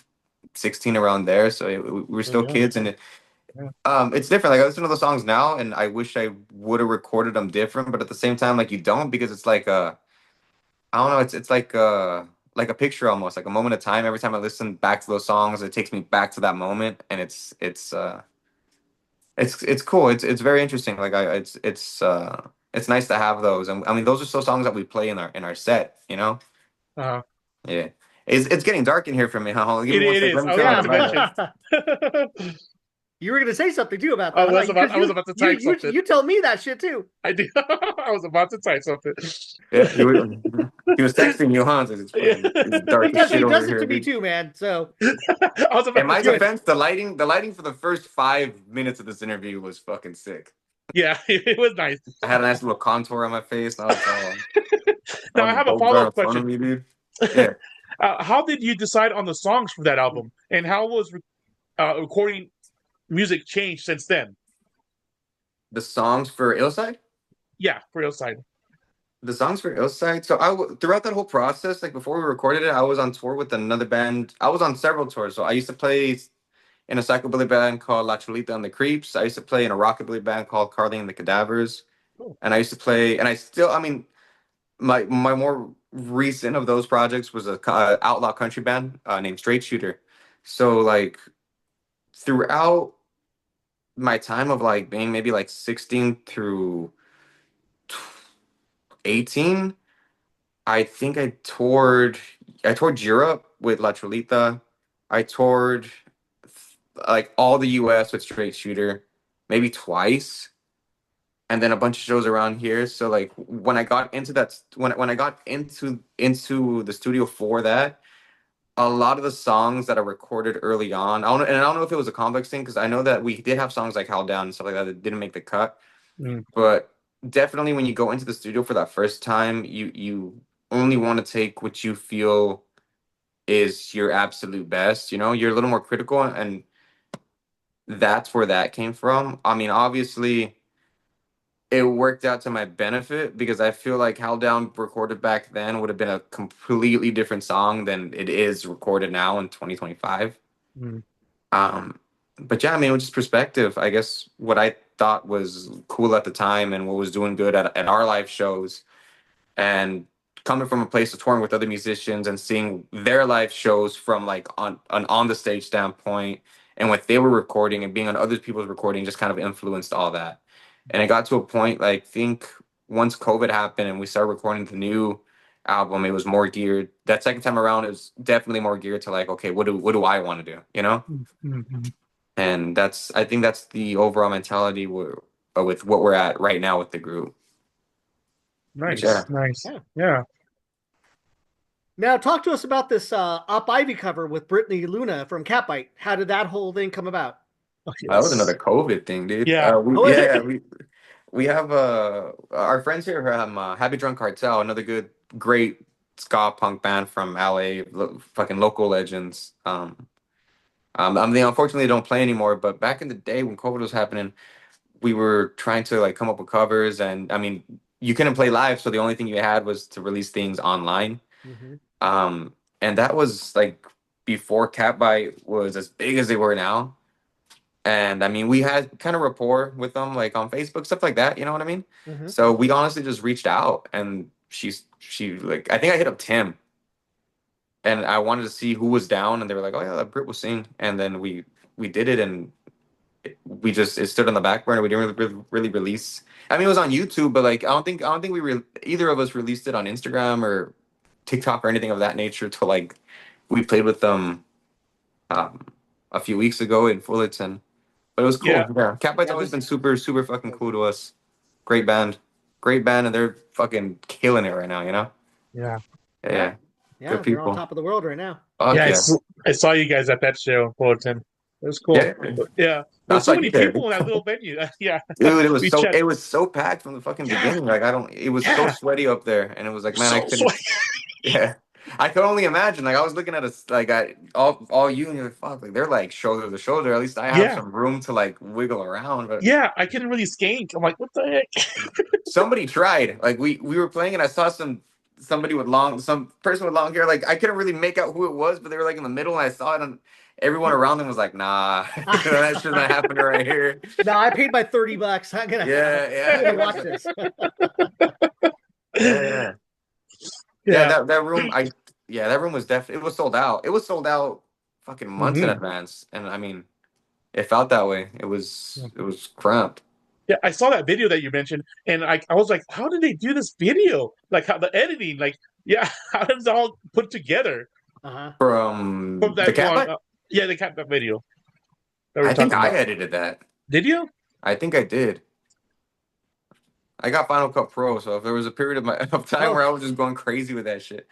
[SPEAKER 3] 16 around there. So we were
[SPEAKER 1] So
[SPEAKER 3] still
[SPEAKER 1] young.
[SPEAKER 3] kids, and
[SPEAKER 1] Yeah.
[SPEAKER 3] it's different. Like I listen to the songs now and I wish I would have recorded them different, but at the same time, like you don't, because it's like I don't know, it's like a picture, almost like a moment of time. Every time I listen back to those songs, it takes me back to that moment, and it's cool. It's very interesting. Like it's nice to have those. And I mean, those are still songs that we play in our set.
[SPEAKER 1] Uh,
[SPEAKER 3] Yeah. It's getting dark in here for me, huh? Give me one
[SPEAKER 1] it
[SPEAKER 3] sec.
[SPEAKER 1] is.
[SPEAKER 3] Let me
[SPEAKER 1] I was
[SPEAKER 3] turn on
[SPEAKER 1] about
[SPEAKER 3] the
[SPEAKER 1] to
[SPEAKER 2] Yeah.
[SPEAKER 3] light.
[SPEAKER 1] mention.
[SPEAKER 2] You were gonna say something too about
[SPEAKER 1] I
[SPEAKER 2] that, huh?
[SPEAKER 1] was about.
[SPEAKER 2] Because
[SPEAKER 1] I was about to type something.
[SPEAKER 2] you tell me that shit too.
[SPEAKER 1] I did. I was about to type something.
[SPEAKER 3] Yeah, he was texting you, huh? It's
[SPEAKER 1] Yeah.
[SPEAKER 3] dark as
[SPEAKER 2] He
[SPEAKER 3] shit over
[SPEAKER 2] does it
[SPEAKER 3] here,
[SPEAKER 2] to me
[SPEAKER 3] dude.
[SPEAKER 2] too, man. So
[SPEAKER 1] I was
[SPEAKER 3] In
[SPEAKER 1] about to
[SPEAKER 3] my
[SPEAKER 1] say.
[SPEAKER 2] good.
[SPEAKER 3] defense, the lighting for the first 5 minutes of this interview was fucking sick.
[SPEAKER 1] Yeah, it was nice.
[SPEAKER 3] I had a nice little contour on my face. And I
[SPEAKER 1] Now I
[SPEAKER 3] was
[SPEAKER 1] have a
[SPEAKER 3] bold
[SPEAKER 1] follow
[SPEAKER 3] guard
[SPEAKER 1] up
[SPEAKER 3] in front of
[SPEAKER 1] question.
[SPEAKER 3] me, dude. Yeah.
[SPEAKER 1] How did you decide on the songs for that album, and how was recording music changed since then?
[SPEAKER 3] The songs for Illside?
[SPEAKER 1] Yeah, for your side.
[SPEAKER 3] The songs for Illside. So throughout that whole process, like before we recorded it, I was on tour with another band. I was on several tours. So I used to play in a psychobilly band called La Cholita and the Creeps. I used to play in a rockabilly band called Carly and the Cadavers.
[SPEAKER 1] Oh,
[SPEAKER 3] And I used to play, and I mean, my more recent of those projects was a outlaw country band named Straight Shooter. So like throughout my time of like being maybe like 16 through 18, I think I toured Europe with La Trolita. I toured like all the US with Straight Shooter, maybe twice, and then a bunch of shows around here. So like when I got into that when I got into the studio for that, a lot of the songs that I recorded early on, I don't know if it was a complex thing because I know that we did have songs like Held Down and stuff like that that didn't make the cut.
[SPEAKER 1] mm,
[SPEAKER 3] But definitely when you go into the studio for that first time, you only want to take what you feel is your absolute best. You're a little more critical, and that's where that came from. I mean, obviously, it worked out to my benefit because I feel like How Down recorded back then would have been a completely different song than it is recorded now in 2025.
[SPEAKER 1] Mm.
[SPEAKER 3] Um, but yeah, I mean, it was just perspective. I guess what I thought was cool at the time and what was doing good at our live shows, and coming from a place of touring with other musicians and seeing their live shows from like on an on the stage standpoint and what they were recording and being on other people's recording just kind of influenced all that. And it got to a point, like, I think once COVID happened and we started recording the new album, it was more geared. That second time around, it was definitely more geared to like, okay, what do I want to do, you know?
[SPEAKER 1] Mm-hmm.
[SPEAKER 3] And I think that's the overall mentality with what we're at right now with the group. But yeah.
[SPEAKER 1] Nice, nice.
[SPEAKER 2] Yeah.
[SPEAKER 1] Yeah.
[SPEAKER 2] Now, talk to us about this Up Ivy cover with Brittany Luna from Catbite. How did that whole thing come about?
[SPEAKER 1] Okay,
[SPEAKER 3] That was another COVID thing, dude.
[SPEAKER 1] Yeah.
[SPEAKER 2] Oh, is
[SPEAKER 3] Yeah,
[SPEAKER 2] it?
[SPEAKER 3] we have our friends here have Happy Drunk Cartel, another great ska punk band from LA, fucking local legends. They unfortunately don't play anymore, but back in the day when COVID was happening, we were trying to like come up with covers, and I mean, you couldn't play live, so the only thing you had was to release things online.
[SPEAKER 2] Mm-hmm.
[SPEAKER 3] And that was like before Catbite was as big as they were now. And I mean, we had kind of rapport with them, like on Facebook, stuff like that. You know what I mean?
[SPEAKER 2] Mm-hmm.
[SPEAKER 3] So we honestly just reached out, and she like I think I hit up Tim, and I wanted to see who was down, and they were like, "Oh yeah, that Brit will sing," and then we did it, and it stood on the back burner. We didn't really release. I mean, it was on YouTube, but like I don't think either of us released it on Instagram or TikTok or anything of that nature. Till like we played with them um, a few weeks ago in Fullerton. But it was
[SPEAKER 1] Yeah.
[SPEAKER 3] cool. Yeah, Catbite's
[SPEAKER 2] Yeah,
[SPEAKER 3] always
[SPEAKER 2] this,
[SPEAKER 3] been super, super fucking cool to us. Great band, and they're fucking killing it right now. You know?
[SPEAKER 1] Yeah.
[SPEAKER 3] Yeah,
[SPEAKER 2] yeah,
[SPEAKER 3] yeah.
[SPEAKER 2] yeah,
[SPEAKER 3] Good
[SPEAKER 2] they're on
[SPEAKER 3] people.
[SPEAKER 2] top of the world right now.
[SPEAKER 3] Fuck
[SPEAKER 1] Yeah.
[SPEAKER 3] yeah,
[SPEAKER 1] I saw you guys at that show in Fullerton. It was cool.
[SPEAKER 3] yeah.
[SPEAKER 1] Yeah. There
[SPEAKER 3] I
[SPEAKER 1] was so
[SPEAKER 3] saw
[SPEAKER 1] many
[SPEAKER 3] you there,
[SPEAKER 1] people in that little venue. Yeah.
[SPEAKER 3] dude.
[SPEAKER 1] We chat.
[SPEAKER 3] It was so packed from the fucking
[SPEAKER 1] Yeah.
[SPEAKER 3] beginning. Like I don't. It was so
[SPEAKER 1] Yeah.
[SPEAKER 3] sweaty up there, and it was like, man, I
[SPEAKER 1] So
[SPEAKER 3] couldn't.
[SPEAKER 1] sweet.
[SPEAKER 3] Yeah, I could only imagine. Like I was looking at us, like I all you, and you're like, fuck, like they're like shoulder to shoulder. At least I have
[SPEAKER 1] Yeah.
[SPEAKER 3] some room to like wiggle around, but.
[SPEAKER 1] Yeah. I couldn't really skank. I'm like, what the heck?
[SPEAKER 3] Somebody tried. Like we were playing and I saw some person with long hair. Like I couldn't really make out who it was, but they were like in the middle and I saw it and everyone around them was like, nah, that shit's not happening right here.
[SPEAKER 2] No, I paid my $30.
[SPEAKER 3] Yeah,
[SPEAKER 2] I'm
[SPEAKER 3] yeah.
[SPEAKER 2] gonna watch this.
[SPEAKER 3] Yeah. Yeah,
[SPEAKER 1] Yeah.
[SPEAKER 3] that room was definitely it was sold out. It was sold out fucking months in
[SPEAKER 1] Hmm.
[SPEAKER 3] advance. And I mean, it felt that way. It was cramped.
[SPEAKER 1] Yeah, I saw that video that you mentioned, and I was like, how did they do this video? Like how the editing, like, yeah, how does it all put together
[SPEAKER 2] Uh-huh.
[SPEAKER 1] from
[SPEAKER 3] From the
[SPEAKER 1] that one?
[SPEAKER 3] cat.
[SPEAKER 1] Yeah, they cut that video that we were
[SPEAKER 3] I think
[SPEAKER 1] talking
[SPEAKER 3] I
[SPEAKER 1] about.
[SPEAKER 3] edited that.
[SPEAKER 1] Did you?
[SPEAKER 3] I think I did. I got Final Cut Pro, so if there was a period of time
[SPEAKER 2] Oh,
[SPEAKER 3] where I was just going crazy with that shit,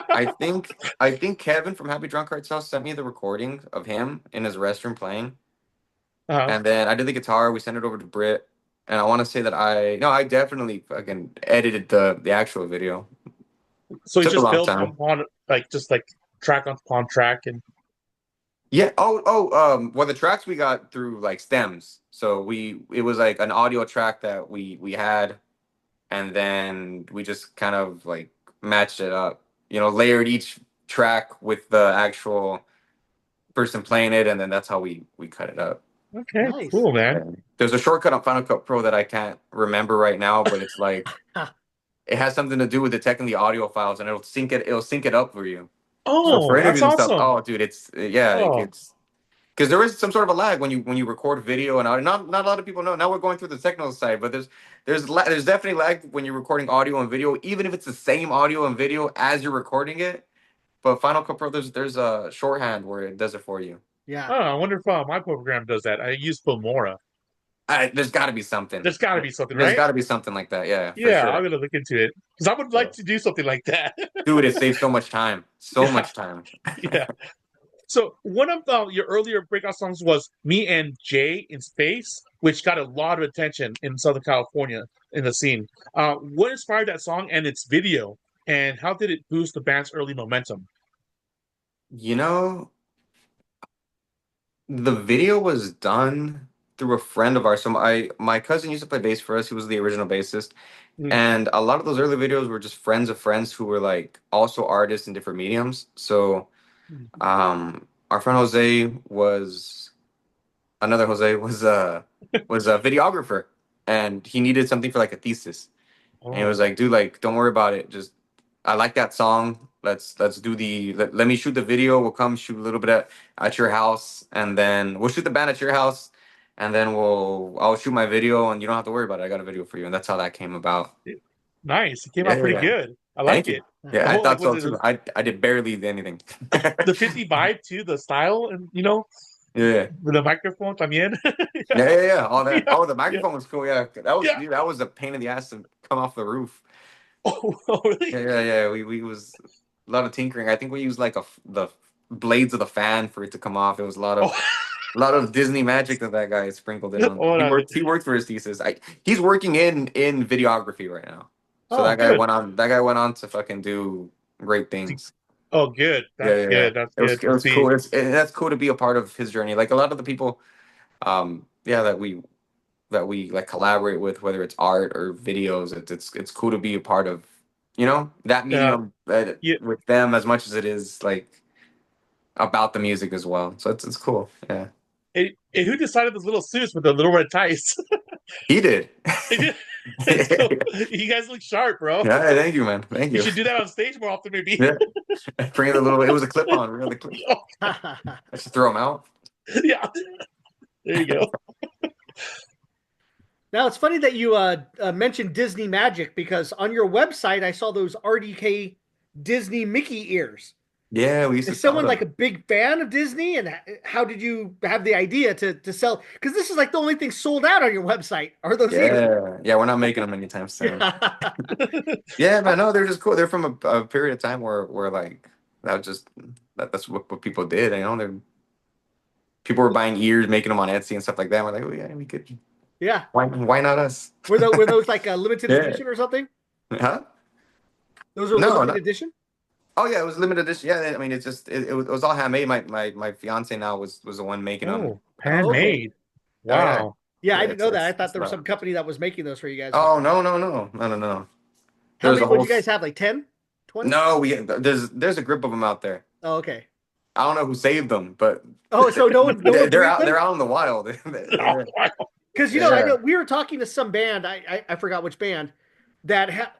[SPEAKER 3] I think Kevin from Happy Drunk Arts House sent me the recording of him in his restroom playing,
[SPEAKER 1] Uh-huh.
[SPEAKER 3] and then I did the guitar. We sent it over to Britt, and I want to say that I definitely fucking edited the actual video.
[SPEAKER 1] So it's
[SPEAKER 3] Took a
[SPEAKER 1] just
[SPEAKER 3] long
[SPEAKER 1] built
[SPEAKER 3] time.
[SPEAKER 1] upon like just like track upon track, and
[SPEAKER 3] Yeah. Well, the tracks we got through like stems, so it was like an audio track that we had, and then we just kind of like matched it up, layered each track with the actual person playing it, and then that's how we cut it up.
[SPEAKER 1] okay,
[SPEAKER 2] nice.
[SPEAKER 1] cool, man.
[SPEAKER 3] And there's a shortcut on Final Cut Pro that I can't remember right now, but it's like it has something to do with detecting the audio files, and it'll sync it up for you. So for
[SPEAKER 1] Oh, that's
[SPEAKER 3] interviews and stuff,
[SPEAKER 1] awesome.
[SPEAKER 3] oh dude, it's yeah,
[SPEAKER 1] Oh,
[SPEAKER 3] it's because there is some sort of a lag when you record video and audio. Not a lot of people know. Now we're going through the technical side, but there's definitely lag when you're recording audio and video, even if it's the same audio and video as you're recording it. But Final Cut Pro, there's a shorthand where it does it for you.
[SPEAKER 2] Yeah.
[SPEAKER 1] oh, I wonder if my program does that. I use Filmora.
[SPEAKER 3] There's got to be something.
[SPEAKER 1] There's got to be something,
[SPEAKER 3] There's
[SPEAKER 1] right?
[SPEAKER 3] got to be something like that. Yeah, for
[SPEAKER 1] Yeah, I'm
[SPEAKER 3] sure.
[SPEAKER 1] gonna look into it because I would like to do something like that.
[SPEAKER 3] Dude, it saves so much time. So
[SPEAKER 1] Yeah,
[SPEAKER 3] much time.
[SPEAKER 1] yeah. So one of your earlier breakout songs was "Me and Jay in Space," which got a lot of attention in Southern California in the scene. What inspired that song and its video, and how did it boost the band's early momentum?
[SPEAKER 3] You know, the video was done. through a friend of ours. So my cousin used to play bass for us. He was the original bassist,
[SPEAKER 1] Mm.
[SPEAKER 3] and a lot of those early videos were just friends of friends who were like also artists in different mediums. So our friend Jose was another Jose was a videographer, and he needed something for like a thesis. And he was
[SPEAKER 1] Oh,
[SPEAKER 3] like, dude, like, don't worry about it. Just I like that song. Let's do let me shoot the video. We'll come shoot a little bit at your house, and then we'll shoot the band at your house, and then I'll shoot my video, and you don't have to worry about it. I got a video for you, and that's how that came about.
[SPEAKER 1] nice. It came
[SPEAKER 3] Yeah,
[SPEAKER 1] out
[SPEAKER 3] yeah,
[SPEAKER 1] pretty
[SPEAKER 3] yeah.
[SPEAKER 1] good. I like
[SPEAKER 3] Thank you.
[SPEAKER 1] it.
[SPEAKER 3] Yeah,
[SPEAKER 1] The
[SPEAKER 3] I
[SPEAKER 1] whole like
[SPEAKER 3] thought
[SPEAKER 1] was
[SPEAKER 3] so
[SPEAKER 1] it
[SPEAKER 3] too. I did barely anything.
[SPEAKER 1] the 50 vibe too, the style and
[SPEAKER 3] Yeah.
[SPEAKER 1] with the microphone también. Yeah.
[SPEAKER 3] Yeah, yeah, yeah. All that.
[SPEAKER 1] Yeah.
[SPEAKER 3] Oh, the
[SPEAKER 1] Yeah.
[SPEAKER 3] microphone was cool. Yeah, that was
[SPEAKER 1] Yeah.
[SPEAKER 3] dude, that was a pain in the ass to come off the roof.
[SPEAKER 1] Oh, really?
[SPEAKER 3] Yeah, yeah, yeah. We was a lot of tinkering. I think we used like the blades of the fan for it to come off. It was
[SPEAKER 1] Oh,
[SPEAKER 3] a lot of Disney magic that guy sprinkled in on.
[SPEAKER 1] oh, no.
[SPEAKER 3] He worked for his thesis. He's working in videography right now. So
[SPEAKER 1] Oh, good.
[SPEAKER 3] that guy went on to fucking do great things.
[SPEAKER 1] Oh, good.
[SPEAKER 3] Yeah,
[SPEAKER 1] That's
[SPEAKER 3] yeah, yeah.
[SPEAKER 1] good. That's good
[SPEAKER 3] It
[SPEAKER 1] to
[SPEAKER 3] was cool.
[SPEAKER 1] see.
[SPEAKER 3] That's cool to be a part of his journey. Like a lot of the people, yeah, that we like collaborate with, whether it's art or videos. It's cool to be a part of, that
[SPEAKER 1] Yeah.
[SPEAKER 3] medium
[SPEAKER 1] Yeah.
[SPEAKER 3] with them as much as it is like about the music as well. So it's cool. Yeah,
[SPEAKER 1] And who decided those little suits with the little red ties?
[SPEAKER 3] he did.
[SPEAKER 1] They did.
[SPEAKER 3] Yeah,
[SPEAKER 1] So you guys look sharp, bro.
[SPEAKER 3] thank you, man. Thank
[SPEAKER 1] You
[SPEAKER 3] you.
[SPEAKER 1] should do that on stage more often, maybe.
[SPEAKER 3] Yeah, bring the little. It was a clip on. Really clip. I should throw them out.
[SPEAKER 1] Yeah. There you go.
[SPEAKER 2] Now it's funny that you mentioned Disney Magic because on your website I saw those RDK Disney Mickey ears.
[SPEAKER 3] Yeah, we used to
[SPEAKER 2] Is
[SPEAKER 3] sell
[SPEAKER 2] someone like
[SPEAKER 3] them.
[SPEAKER 2] a big fan of Disney, and how did you have the idea to sell? Because this is like the only thing sold out on your website are those ears.
[SPEAKER 3] Yeah, yeah. We're not making them anytime soon.
[SPEAKER 2] Yeah.
[SPEAKER 3] Yeah, man. No, they're just cool. They're from a period of time where like that was just that's what people did. They're people were buying ears, making them on Etsy and stuff like that. We're like, oh yeah, we could.
[SPEAKER 2] Yeah.
[SPEAKER 3] Why not us?
[SPEAKER 2] Were those like a limited
[SPEAKER 3] Yeah.
[SPEAKER 2] edition or something?
[SPEAKER 3] Huh?
[SPEAKER 2] Those are
[SPEAKER 3] No,
[SPEAKER 2] limited
[SPEAKER 3] no.
[SPEAKER 2] edition.
[SPEAKER 3] Oh yeah, it was limited edition. Yeah, I mean, it's just it was all handmade. My fiance now was the one making them.
[SPEAKER 1] Oh,
[SPEAKER 2] Oh, okay.
[SPEAKER 1] handmade.
[SPEAKER 3] Oh yeah,
[SPEAKER 1] Wow.
[SPEAKER 2] Yeah, I
[SPEAKER 3] yeah.
[SPEAKER 2] didn't know that. I thought
[SPEAKER 3] It's
[SPEAKER 2] there was
[SPEAKER 3] not.
[SPEAKER 2] some company that was making those for you guys.
[SPEAKER 3] Oh no.
[SPEAKER 2] How
[SPEAKER 3] There's
[SPEAKER 2] many
[SPEAKER 3] a
[SPEAKER 2] would
[SPEAKER 3] whole.
[SPEAKER 2] you guys have? Like 10, 20?
[SPEAKER 3] No, there's a grip of them out there.
[SPEAKER 2] Oh, okay.
[SPEAKER 3] I don't know who saved them, but
[SPEAKER 2] Oh, so no one breeds them?
[SPEAKER 3] they're out in the wild.
[SPEAKER 1] Oh, wow.
[SPEAKER 2] Because I
[SPEAKER 3] Yeah.
[SPEAKER 2] know we were talking to some band. I forgot which band that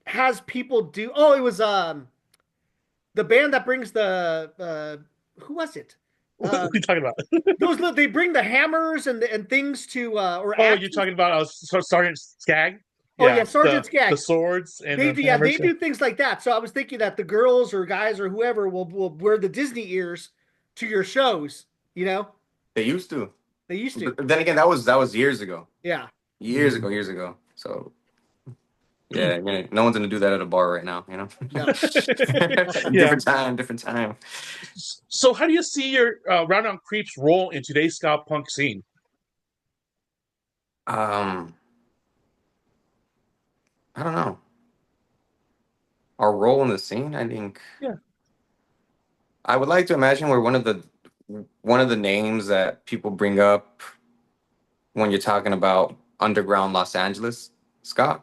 [SPEAKER 2] has people do. Oh, it was the band that brings the who was it?
[SPEAKER 1] What are you talking about?
[SPEAKER 2] They bring the hammers and things to or
[SPEAKER 1] Oh, you're
[SPEAKER 2] axes.
[SPEAKER 1] talking about Sergeant Skag?
[SPEAKER 2] Oh yeah,
[SPEAKER 1] Yeah,
[SPEAKER 2] Sergeant Skag.
[SPEAKER 1] the swords and
[SPEAKER 2] They
[SPEAKER 1] the
[SPEAKER 2] do, yeah, they
[SPEAKER 1] hammers.
[SPEAKER 2] do things like that. So I was thinking that the girls or guys or whoever will wear the Disney ears to your shows. You know,
[SPEAKER 3] They used to.
[SPEAKER 2] they used to.
[SPEAKER 3] But then again, that was years ago.
[SPEAKER 2] Yeah.
[SPEAKER 3] Years ago. So yeah, no one's gonna do that at a bar right now.
[SPEAKER 2] No.
[SPEAKER 1] Yeah.
[SPEAKER 3] Different time.
[SPEAKER 1] So, how do you see your Round on Creeps role in today's ska punk scene?
[SPEAKER 3] Um, I don't know. Our role in the scene, I think.
[SPEAKER 1] Yeah.
[SPEAKER 3] I would like to imagine we're one of the names that people bring up when you're talking about underground Los Angeles ska.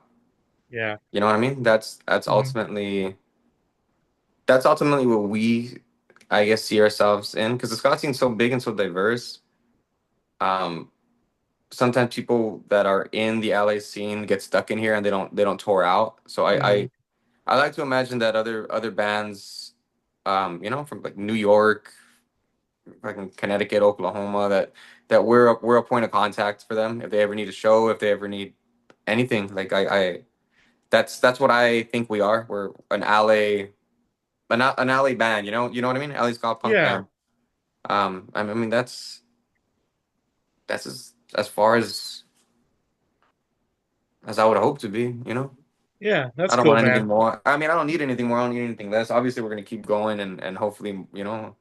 [SPEAKER 1] Yeah.
[SPEAKER 3] You know what I mean?
[SPEAKER 1] Mhm.
[SPEAKER 3] That's ultimately what we, I guess, see ourselves in, because the ska scene's so big and so diverse. Um, Sometimes people that are in the LA scene get stuck in here and they don't tour out. So
[SPEAKER 1] Mhm.
[SPEAKER 3] I like to imagine that other bands, from like New York, fucking Connecticut, Oklahoma, that we're a point of contact for them if they ever need a show, if they ever need anything. Like I that's what I think we are. We're an LA band, you know what I mean? LA ska punk
[SPEAKER 1] Yeah.
[SPEAKER 3] band. I mean that's as far as I would hope to be.
[SPEAKER 1] Yeah. That's
[SPEAKER 3] I don't
[SPEAKER 1] cool,
[SPEAKER 3] want anything
[SPEAKER 1] man.
[SPEAKER 3] more. I mean, I don't need anything more. I don't need anything less. Obviously, we're gonna keep going and hopefully,
[SPEAKER 1] Yeah.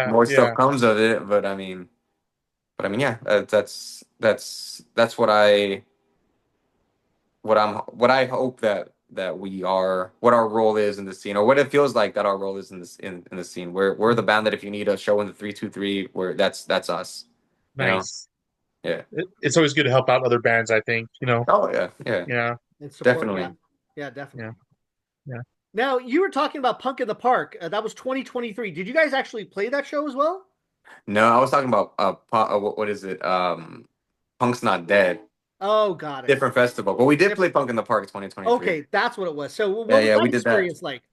[SPEAKER 3] more stuff
[SPEAKER 1] Yeah.
[SPEAKER 3] comes of it. But I mean, yeah, that's what I hope that we are, what our role is in the scene, or what it feels like that our role is in this in the scene. We're the band that if you need a show in the 323, that's us. You know?
[SPEAKER 1] Nice.
[SPEAKER 3] Yeah.
[SPEAKER 1] It's always good to help out other bands. I think
[SPEAKER 3] Oh yeah, yeah,
[SPEAKER 1] Yeah,
[SPEAKER 2] And support. Yeah,
[SPEAKER 3] definitely.
[SPEAKER 2] yeah, definitely.
[SPEAKER 1] yeah, yeah.
[SPEAKER 2] Now you were talking about Punk in the Park. That was 2023. Did you guys actually play that show as well?
[SPEAKER 3] No, I was talking about what is it? Punk's Not Dead.
[SPEAKER 2] Oh, got it.
[SPEAKER 3] Different festival, but we did
[SPEAKER 2] If-
[SPEAKER 3] play Punk in the Park 2023.
[SPEAKER 2] Okay, that's what it was. So
[SPEAKER 3] Yeah,
[SPEAKER 2] what was
[SPEAKER 3] yeah,
[SPEAKER 2] that
[SPEAKER 3] we did that.
[SPEAKER 2] experience like?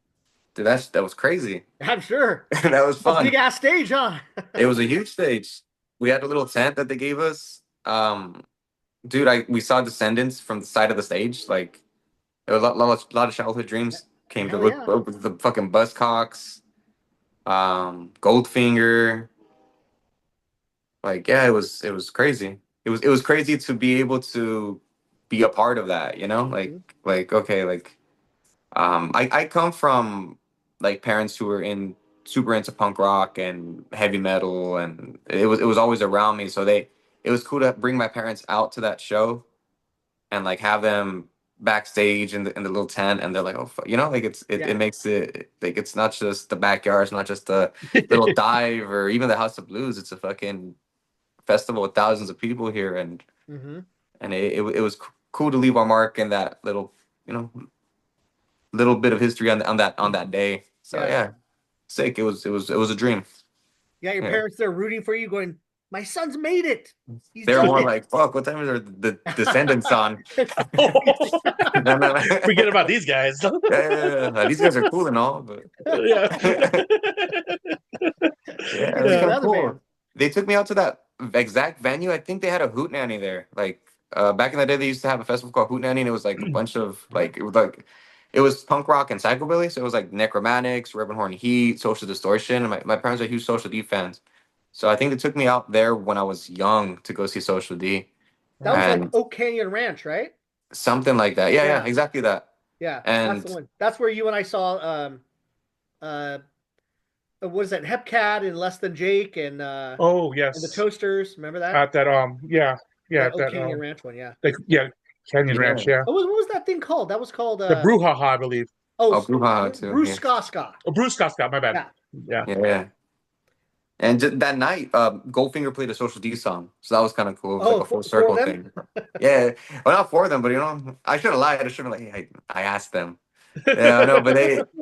[SPEAKER 3] Dude, that was crazy.
[SPEAKER 2] I'm sure.
[SPEAKER 3] That was
[SPEAKER 2] A big
[SPEAKER 3] fun.
[SPEAKER 2] ass stage, huh?
[SPEAKER 3] It was a huge stage. We had a little tent that they gave us. Dude, we saw Descendants from the side of the stage. Like, it was a lot of childhood dreams came to
[SPEAKER 2] Hell yeah.
[SPEAKER 3] with the fucking Buzzcocks, Goldfinger. Like, yeah, it was crazy. It was crazy to be able to be a part of that, you know? Like okay, like I come from like parents who were in super into punk rock and heavy metal, and it was always around me. So it was cool to bring my parents out to that show and like have them backstage in the little tent, and they're like, oh, like it
[SPEAKER 2] Yeah.
[SPEAKER 3] makes it like it's not just the backyard, it's not just the little dive or even the House of Blues. It's a fucking festival with thousands of people here, and
[SPEAKER 2] Mm-hmm.
[SPEAKER 3] it was cool to leave our mark in that you know little bit of history on that day. So
[SPEAKER 2] Yeah.
[SPEAKER 3] yeah, sick. It was a dream.
[SPEAKER 2] Yeah, your
[SPEAKER 3] Yeah.
[SPEAKER 2] parents they're rooting for you, going, "My son's made it. He's
[SPEAKER 3] They're
[SPEAKER 2] done
[SPEAKER 3] more
[SPEAKER 2] it."
[SPEAKER 3] like, fuck, what time is the Descendants on? No, no, no.
[SPEAKER 1] Forget about these guys.
[SPEAKER 3] Yeah. These guys are cool and all, but
[SPEAKER 1] Yeah,
[SPEAKER 3] yeah, it was
[SPEAKER 2] These
[SPEAKER 1] yeah.
[SPEAKER 3] kind of
[SPEAKER 2] other
[SPEAKER 3] cool.
[SPEAKER 2] bands.
[SPEAKER 3] They took me out to that exact venue. I think they had a hootenanny there. Like back in the day, they used to have a festival called Hootenanny, and it was like a bunch of it was punk rock and psychobilly. So it was like Necromantics, Ribbon Horn Heat, Social Distortion. And my parents are huge Social D fans, so I think they took me out there when I was young to go see Social D
[SPEAKER 2] That was like
[SPEAKER 3] and
[SPEAKER 2] Oak Canyon Ranch, right?
[SPEAKER 3] something like that. Yeah, yeah,
[SPEAKER 2] Yeah.
[SPEAKER 3] exactly that.
[SPEAKER 2] Yeah, that's the
[SPEAKER 3] And
[SPEAKER 2] one. That's where you and I saw uh what is that, Hepcat and Less Than Jake
[SPEAKER 1] Oh
[SPEAKER 2] and the
[SPEAKER 1] yes,
[SPEAKER 2] Toasters. Remember that?
[SPEAKER 1] at that yeah,
[SPEAKER 2] That
[SPEAKER 1] at
[SPEAKER 2] Oak
[SPEAKER 1] that
[SPEAKER 2] Canyon Ranch one, yeah.
[SPEAKER 1] yeah, Canyon Ranch,
[SPEAKER 3] yeah,
[SPEAKER 1] yeah,
[SPEAKER 2] What was that thing called? That was called
[SPEAKER 1] the Brouhaha, I believe.
[SPEAKER 3] oh, Brouhaha too.
[SPEAKER 2] Bruce
[SPEAKER 3] Yeah,
[SPEAKER 2] Ska Ska.
[SPEAKER 1] Oh, Bruce Scott, my bad.
[SPEAKER 2] Yeah.
[SPEAKER 1] Yeah.
[SPEAKER 3] yeah, yeah. And that night, Goldfinger played a Social D song, so that was kind of cool. It was like
[SPEAKER 2] Oh,
[SPEAKER 3] a full
[SPEAKER 2] for
[SPEAKER 3] circle
[SPEAKER 2] them?
[SPEAKER 3] thing. Yeah, well, not for them, but I should have lied. I should have like, hey, I asked them. Yeah, no, but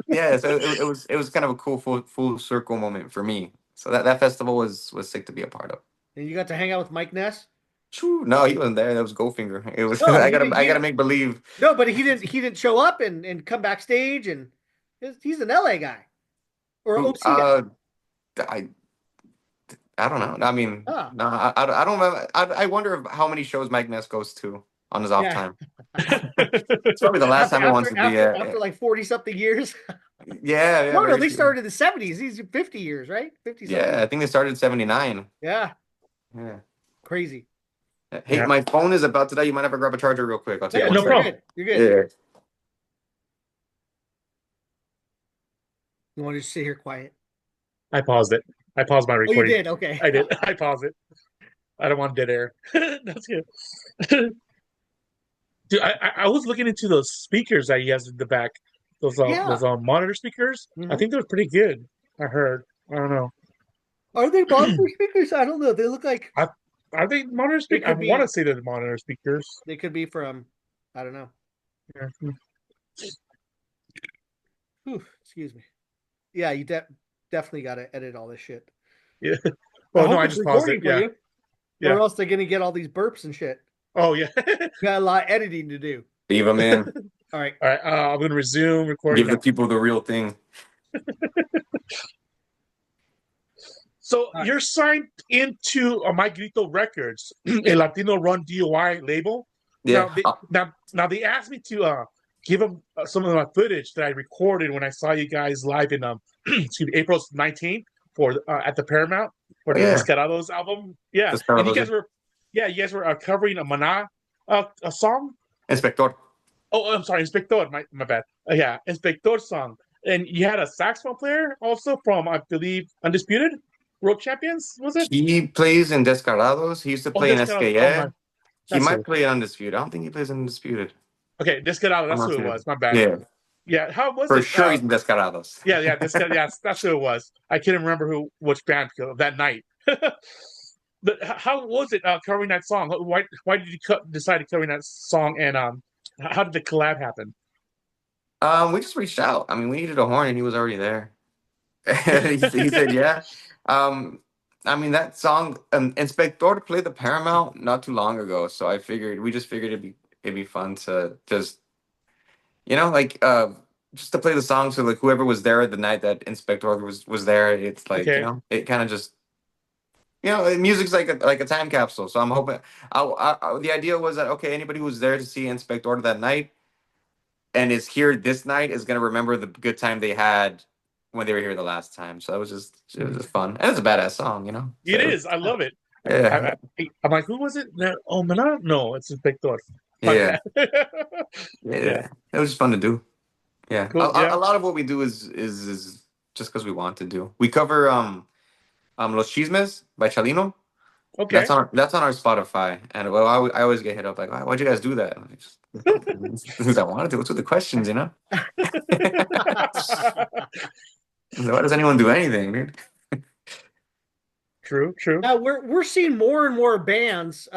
[SPEAKER 3] yeah. So it was kind of a cool full circle moment for me. So that festival was sick to be a part of.
[SPEAKER 2] And you got to hang out with Mike Ness?
[SPEAKER 3] True. No, he wasn't there. That was Goldfinger. It was.
[SPEAKER 2] No,
[SPEAKER 3] I gotta make believe.
[SPEAKER 2] no, but he didn't show up and come backstage and he's an LA guy or
[SPEAKER 3] Who?
[SPEAKER 2] OC guy.
[SPEAKER 3] I I don't know. I mean,
[SPEAKER 2] Ah,
[SPEAKER 3] no, I don't remember. I wonder how many shows Mike Ness goes to on his off
[SPEAKER 2] yeah.
[SPEAKER 3] time. It's probably the last time he wants to be.
[SPEAKER 2] After like 40 something years.
[SPEAKER 3] Yeah, yeah,
[SPEAKER 2] No,
[SPEAKER 3] very
[SPEAKER 2] they
[SPEAKER 3] true.
[SPEAKER 2] started in the 70s. These are 50 years, right? 50 something.
[SPEAKER 3] Yeah, I think they started in '79.
[SPEAKER 2] Yeah.
[SPEAKER 3] Yeah.
[SPEAKER 2] Crazy.
[SPEAKER 3] Hey,
[SPEAKER 1] Yeah.
[SPEAKER 3] my phone is about to die. You mind if I grab a charger real quick? I'll take
[SPEAKER 1] Yeah,
[SPEAKER 3] one
[SPEAKER 1] no
[SPEAKER 3] second.
[SPEAKER 1] problem.
[SPEAKER 2] You're good. You're good.
[SPEAKER 3] Yeah.
[SPEAKER 2] You want to just sit here quiet?
[SPEAKER 1] I paused it. I paused my
[SPEAKER 2] Oh, you
[SPEAKER 1] recording.
[SPEAKER 2] did? Okay.
[SPEAKER 1] I did. I paused it. I don't want dead air. That's good. Dude, I was looking into those speakers that he has in the back. Those
[SPEAKER 2] Yeah.
[SPEAKER 1] monitor speakers. I
[SPEAKER 2] Mhm.
[SPEAKER 1] think they're pretty good. I heard. I don't know.
[SPEAKER 2] Are they monitor speakers? I don't know. They look like
[SPEAKER 1] Are they monitor speakers? I
[SPEAKER 2] could be-
[SPEAKER 1] want to say they're monitor speakers.
[SPEAKER 2] they could be from, I don't know.
[SPEAKER 1] Yeah.
[SPEAKER 2] Whew, excuse me. Yeah, you definitely got to edit all this shit.
[SPEAKER 1] Yeah. Well,
[SPEAKER 2] hope
[SPEAKER 1] no, I
[SPEAKER 2] it's
[SPEAKER 1] just paused it.
[SPEAKER 2] recording for
[SPEAKER 1] Yeah.
[SPEAKER 2] you,
[SPEAKER 1] Yeah.
[SPEAKER 2] or else they're gonna get all these burps and shit.
[SPEAKER 1] Oh, yeah.
[SPEAKER 2] Got a lot of editing to do.
[SPEAKER 3] Leave them in.
[SPEAKER 2] All right.
[SPEAKER 1] All right. I'm going to resume recording.
[SPEAKER 3] Give the people the real thing.
[SPEAKER 1] So
[SPEAKER 2] right.
[SPEAKER 1] you're signed into My Grito Records, a Latino run DOI label.
[SPEAKER 3] Yeah.
[SPEAKER 1] Now they asked me to give them some of my footage that I recorded when I saw you guys live in excuse me, April 19th for at the Paramount for the
[SPEAKER 3] Yeah.
[SPEAKER 1] Descarados album. Yeah,
[SPEAKER 3] Descarados,
[SPEAKER 1] and you guys were covering a Maná a song.
[SPEAKER 3] Inspector.
[SPEAKER 1] Oh, I'm sorry, Inspector. My bad. Yeah, Inspector song. And you had a saxophone player also from, I believe, Undisputed World Champions, was it?
[SPEAKER 3] He plays in Descarados. He used to play in
[SPEAKER 1] Descarados.
[SPEAKER 3] SKA.
[SPEAKER 1] my-
[SPEAKER 3] He
[SPEAKER 1] that's
[SPEAKER 3] might
[SPEAKER 1] it.
[SPEAKER 3] play in Undisputed. I don't think he plays in Undisputed.
[SPEAKER 1] Okay, Descarados. That's
[SPEAKER 3] I'm
[SPEAKER 1] who
[SPEAKER 3] not
[SPEAKER 1] it
[SPEAKER 3] sure.
[SPEAKER 1] was. My bad.
[SPEAKER 3] Yeah,
[SPEAKER 1] Yeah, how was
[SPEAKER 3] for
[SPEAKER 1] it?
[SPEAKER 3] sure he's in Descarados.
[SPEAKER 1] Yeah, that's who it was. I can't remember which band that night. But how was it covering that song? Why did you decide to covering that song, and how did the collab happen?
[SPEAKER 3] We just reached out. I mean, we needed a horn, and he was already there. He said, "Yeah." Um, I mean, that song, Inspector played the Paramount not too long ago, so I figured we just figured it'd be fun to just like just to play the song. So like whoever was there the night that Inspector was there, it's like
[SPEAKER 1] Okay.
[SPEAKER 3] it kind of just music's like a time capsule. So I'm hoping the idea was that okay, anybody who was there to see Inspector that night and is here this night is gonna remember the good time they had when they were here the last time. So it was just fun, and it's a badass song.
[SPEAKER 1] It
[SPEAKER 3] So
[SPEAKER 1] is. I love it.
[SPEAKER 3] yeah,
[SPEAKER 1] I'm like, who was it? No, oh, Manon? No, it's Victor. My
[SPEAKER 3] yeah,
[SPEAKER 1] bad. Yeah.
[SPEAKER 3] yeah. It was just fun to do. Yeah, a,
[SPEAKER 1] Cool.
[SPEAKER 3] a
[SPEAKER 1] Yeah.
[SPEAKER 3] a lot of what we do is just because we want to do. We cover Los Chismes by Chalino.
[SPEAKER 1] Okay.
[SPEAKER 3] That's on our Spotify, and well, I always get hit up like, why'd you guys do that? I'm like, just because I wanted to. What's with the questions? Why does anyone do anything, dude?
[SPEAKER 1] True. True.
[SPEAKER 2] Now we're seeing more and more bands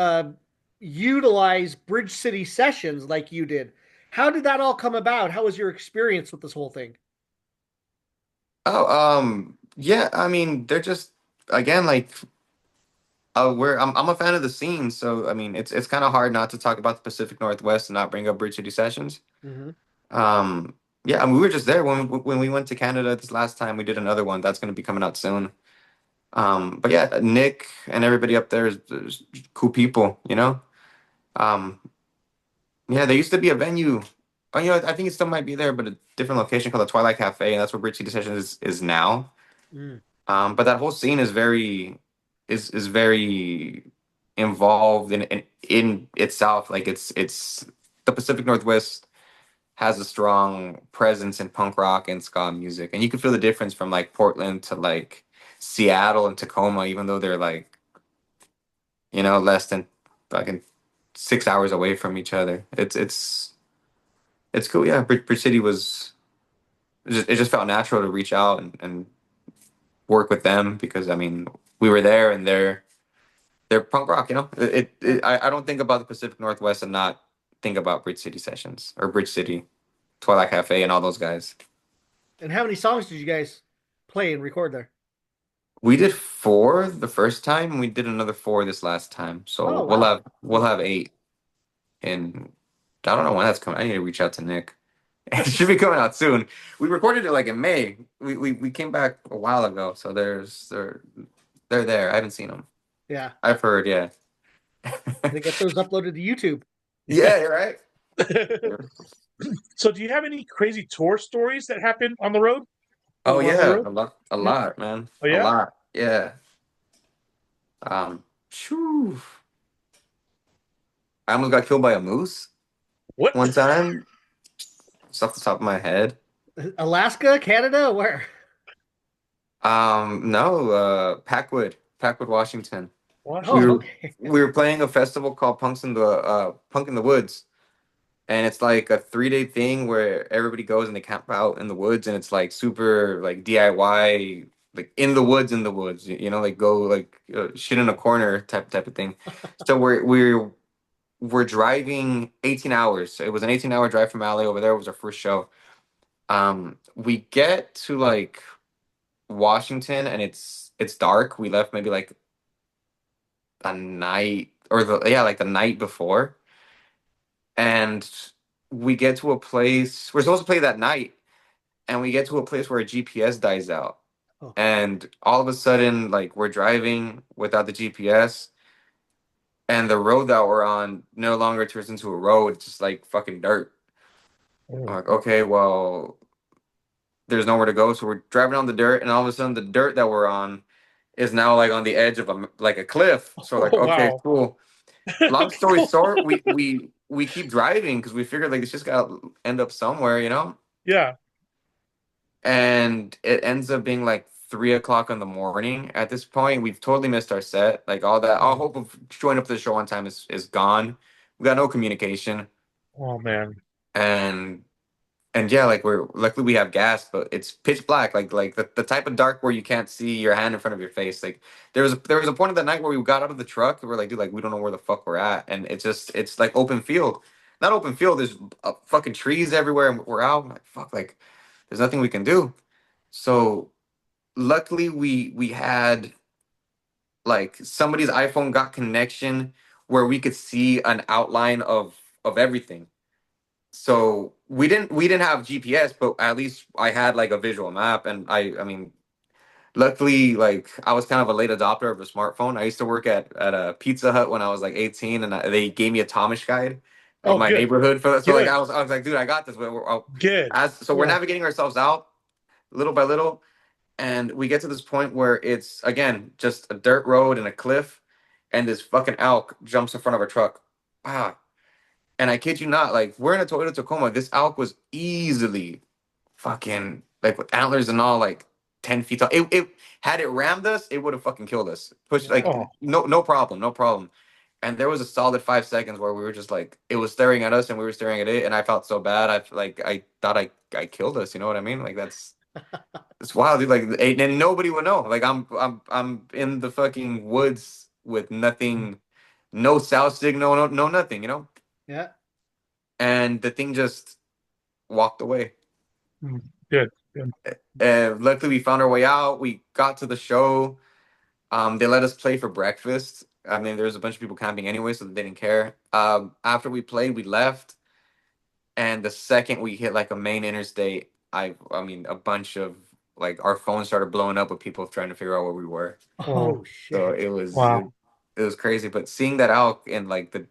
[SPEAKER 2] utilize Bridge City sessions like you did. How did that all come about? How was your experience with this whole thing?
[SPEAKER 3] Oh, yeah. I mean, they're just again like I'm a fan of the scene, so I mean, it's kind of hard not to talk about the Pacific Northwest and not bring up Bridge City Sessions.
[SPEAKER 2] Hmm.
[SPEAKER 3] Um, yeah, I mean, we were just there when we went to Canada this last time. We did another one that's going to be coming out soon. But yeah, Nick and everybody up there is cool people. Um, yeah, there used to be a venue. Oh, I think it still might be there, but a different location called the Twilight Cafe, and that's where Bridge City Sessions is now.
[SPEAKER 2] Mm.
[SPEAKER 3] But that whole scene is very involved in itself. Like it's the Pacific Northwest has a strong presence in punk rock and ska music, and you can feel the difference from like Portland to like Seattle and Tacoma, even though they're like less than fucking 6 hours away from each other. It's cool. Yeah, Bridge City was it just felt natural to reach out and work with them because I mean we were there and they're punk rock. I don't think about the Pacific Northwest and not think about Bridge City Sessions or Bridge City, Twilight Cafe, and all those guys.
[SPEAKER 2] And how many songs did you guys play and record there?
[SPEAKER 3] We did four the first time, and we did another four this last time. So
[SPEAKER 2] Oh
[SPEAKER 3] we'll
[SPEAKER 2] wow.
[SPEAKER 3] have eight. And I don't know when that's coming. I need to reach out to Nick. It should be coming out soon. We recorded it like in May. We came back a while ago, so they're there. I haven't seen them.
[SPEAKER 2] Yeah.
[SPEAKER 3] I've heard, yeah.
[SPEAKER 2] They get those uploaded to YouTube.
[SPEAKER 3] Yeah, you're right.
[SPEAKER 1] So, do you have any crazy tour stories that happened on the road?
[SPEAKER 3] Oh
[SPEAKER 1] While on the
[SPEAKER 3] yeah,
[SPEAKER 1] road?
[SPEAKER 3] a
[SPEAKER 1] Yeah.
[SPEAKER 3] lot, man,
[SPEAKER 1] Oh
[SPEAKER 3] a
[SPEAKER 1] yeah.
[SPEAKER 3] lot. Yeah. Phew. I almost got killed by a moose
[SPEAKER 1] What?
[SPEAKER 3] one time. Just off the top of my head.
[SPEAKER 2] Alaska, Canada, where?
[SPEAKER 3] No, Packwood, Washington. We
[SPEAKER 2] Oh,
[SPEAKER 1] Washington.
[SPEAKER 3] were
[SPEAKER 2] okay.
[SPEAKER 3] we were playing a festival called Punk in the Woods, and it's like a 3-day thing where everybody goes and they camp out in the woods, and it's like super like DIY, like in the woods, like go like shit in a corner type of thing. So we're driving 18 hours. So it was an 18-hour drive from LA over there. It was our first show. We get to like Washington and it's dark. We left maybe like a night or like the night before. And we get to a place we're supposed to play that night and we get to a place where a GPS dies out.
[SPEAKER 2] Oh,
[SPEAKER 3] And all of a sudden like we're driving without the GPS and the road that we're on no longer turns into a road, it's just like fucking dirt. I'm
[SPEAKER 1] Oh.
[SPEAKER 3] like, okay, well, there's nowhere to go, so we're driving on the dirt, and all of a sudden, the dirt that we're on is now like on the edge of a cliff. So we're like,
[SPEAKER 1] Oh
[SPEAKER 3] okay,
[SPEAKER 1] wow.
[SPEAKER 3] cool. Long story
[SPEAKER 1] Cool.
[SPEAKER 3] short, we keep driving because we figured like it's just gotta end up somewhere.
[SPEAKER 1] Yeah.
[SPEAKER 3] And it ends up being like 3 o'clock in the morning. At this point, we've totally missed our set. Like all
[SPEAKER 1] Oh,
[SPEAKER 3] hope of showing up to the show on time is gone. We got no communication,
[SPEAKER 1] oh man.
[SPEAKER 3] and and yeah, like we're luckily we have gas, but it's pitch black, like the type of dark where you can't see your hand in front of your face. Like there was a point of the night where we got out of the truck and we're like, dude, like we don't know where the fuck we're at, and it's like open field, not open field. There's fucking trees everywhere, and we're out. I'm like fuck, like there's nothing we can do. So luckily we had like somebody's iPhone got connection where we could see an outline of everything. So we didn't have GPS, but at least I had like a visual map, and I mean, luckily, like I was kind of a late adopter of a smartphone. I used to work at a Pizza Hut when I was like 18, and they gave me a Thomas guide of
[SPEAKER 1] Oh,
[SPEAKER 3] my
[SPEAKER 1] good,
[SPEAKER 3] neighborhood for that. So like
[SPEAKER 1] good,
[SPEAKER 3] I was like, dude, I got this.
[SPEAKER 1] good.
[SPEAKER 3] We're
[SPEAKER 2] Yeah.
[SPEAKER 3] navigating ourselves out little by little, and we get to this point where it's again just a dirt road and a cliff, and this fucking elk jumps in front of our truck. Ah, and I kid you not, like we're in a Toyota Tacoma. This elk was easily fucking like with antlers and all, like 10 feet tall. It had it rammed us, it would have fucking killed us. Push
[SPEAKER 2] Yeah.
[SPEAKER 3] like
[SPEAKER 1] Oh,
[SPEAKER 3] no problem, no problem. And there was a solid 5 seconds where we were just like it was staring at us and we were staring at it, and I felt so bad. I thought I killed us. You know what I mean? Like that's it's wild, dude. Like and nobody would know. Like I'm in the fucking woods with nothing, no cell signal, no nothing. You know,
[SPEAKER 2] Yeah.
[SPEAKER 3] and the thing just walked away.
[SPEAKER 1] mm, good, good.
[SPEAKER 3] Luckily, we found our way out. We got to the show. They let us play for breakfast. I mean, there was a bunch of people camping anyway, so they didn't care. After we played, we left, and the second we hit like a main interstate, I mean, a bunch of like our phones started blowing up with people trying to figure out where we were.
[SPEAKER 1] Oh,
[SPEAKER 2] Oh
[SPEAKER 3] So
[SPEAKER 2] shit.
[SPEAKER 1] wow.
[SPEAKER 3] it was crazy. But seeing that out in like the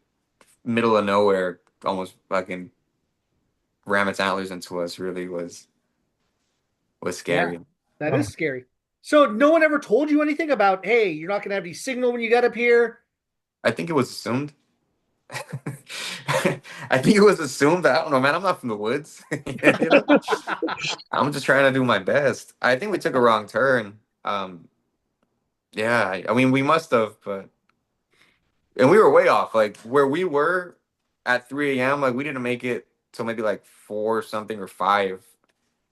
[SPEAKER 3] middle of nowhere, almost fucking ram its antlers into us, really was
[SPEAKER 2] Yeah,
[SPEAKER 3] scary.
[SPEAKER 2] that
[SPEAKER 1] Oh.
[SPEAKER 2] is scary. So no one ever told you anything about, hey, you're not gonna have any signal when you get up here?
[SPEAKER 3] I think it was assumed. I think it was assumed that I don't know, man. I'm not from the woods. You know, I'm just trying to do my best. I think we took a wrong turn. Yeah, I mean, we must have, but and we were way off. Like where we were at 3 a.m. Like we didn't make it till maybe like four something or five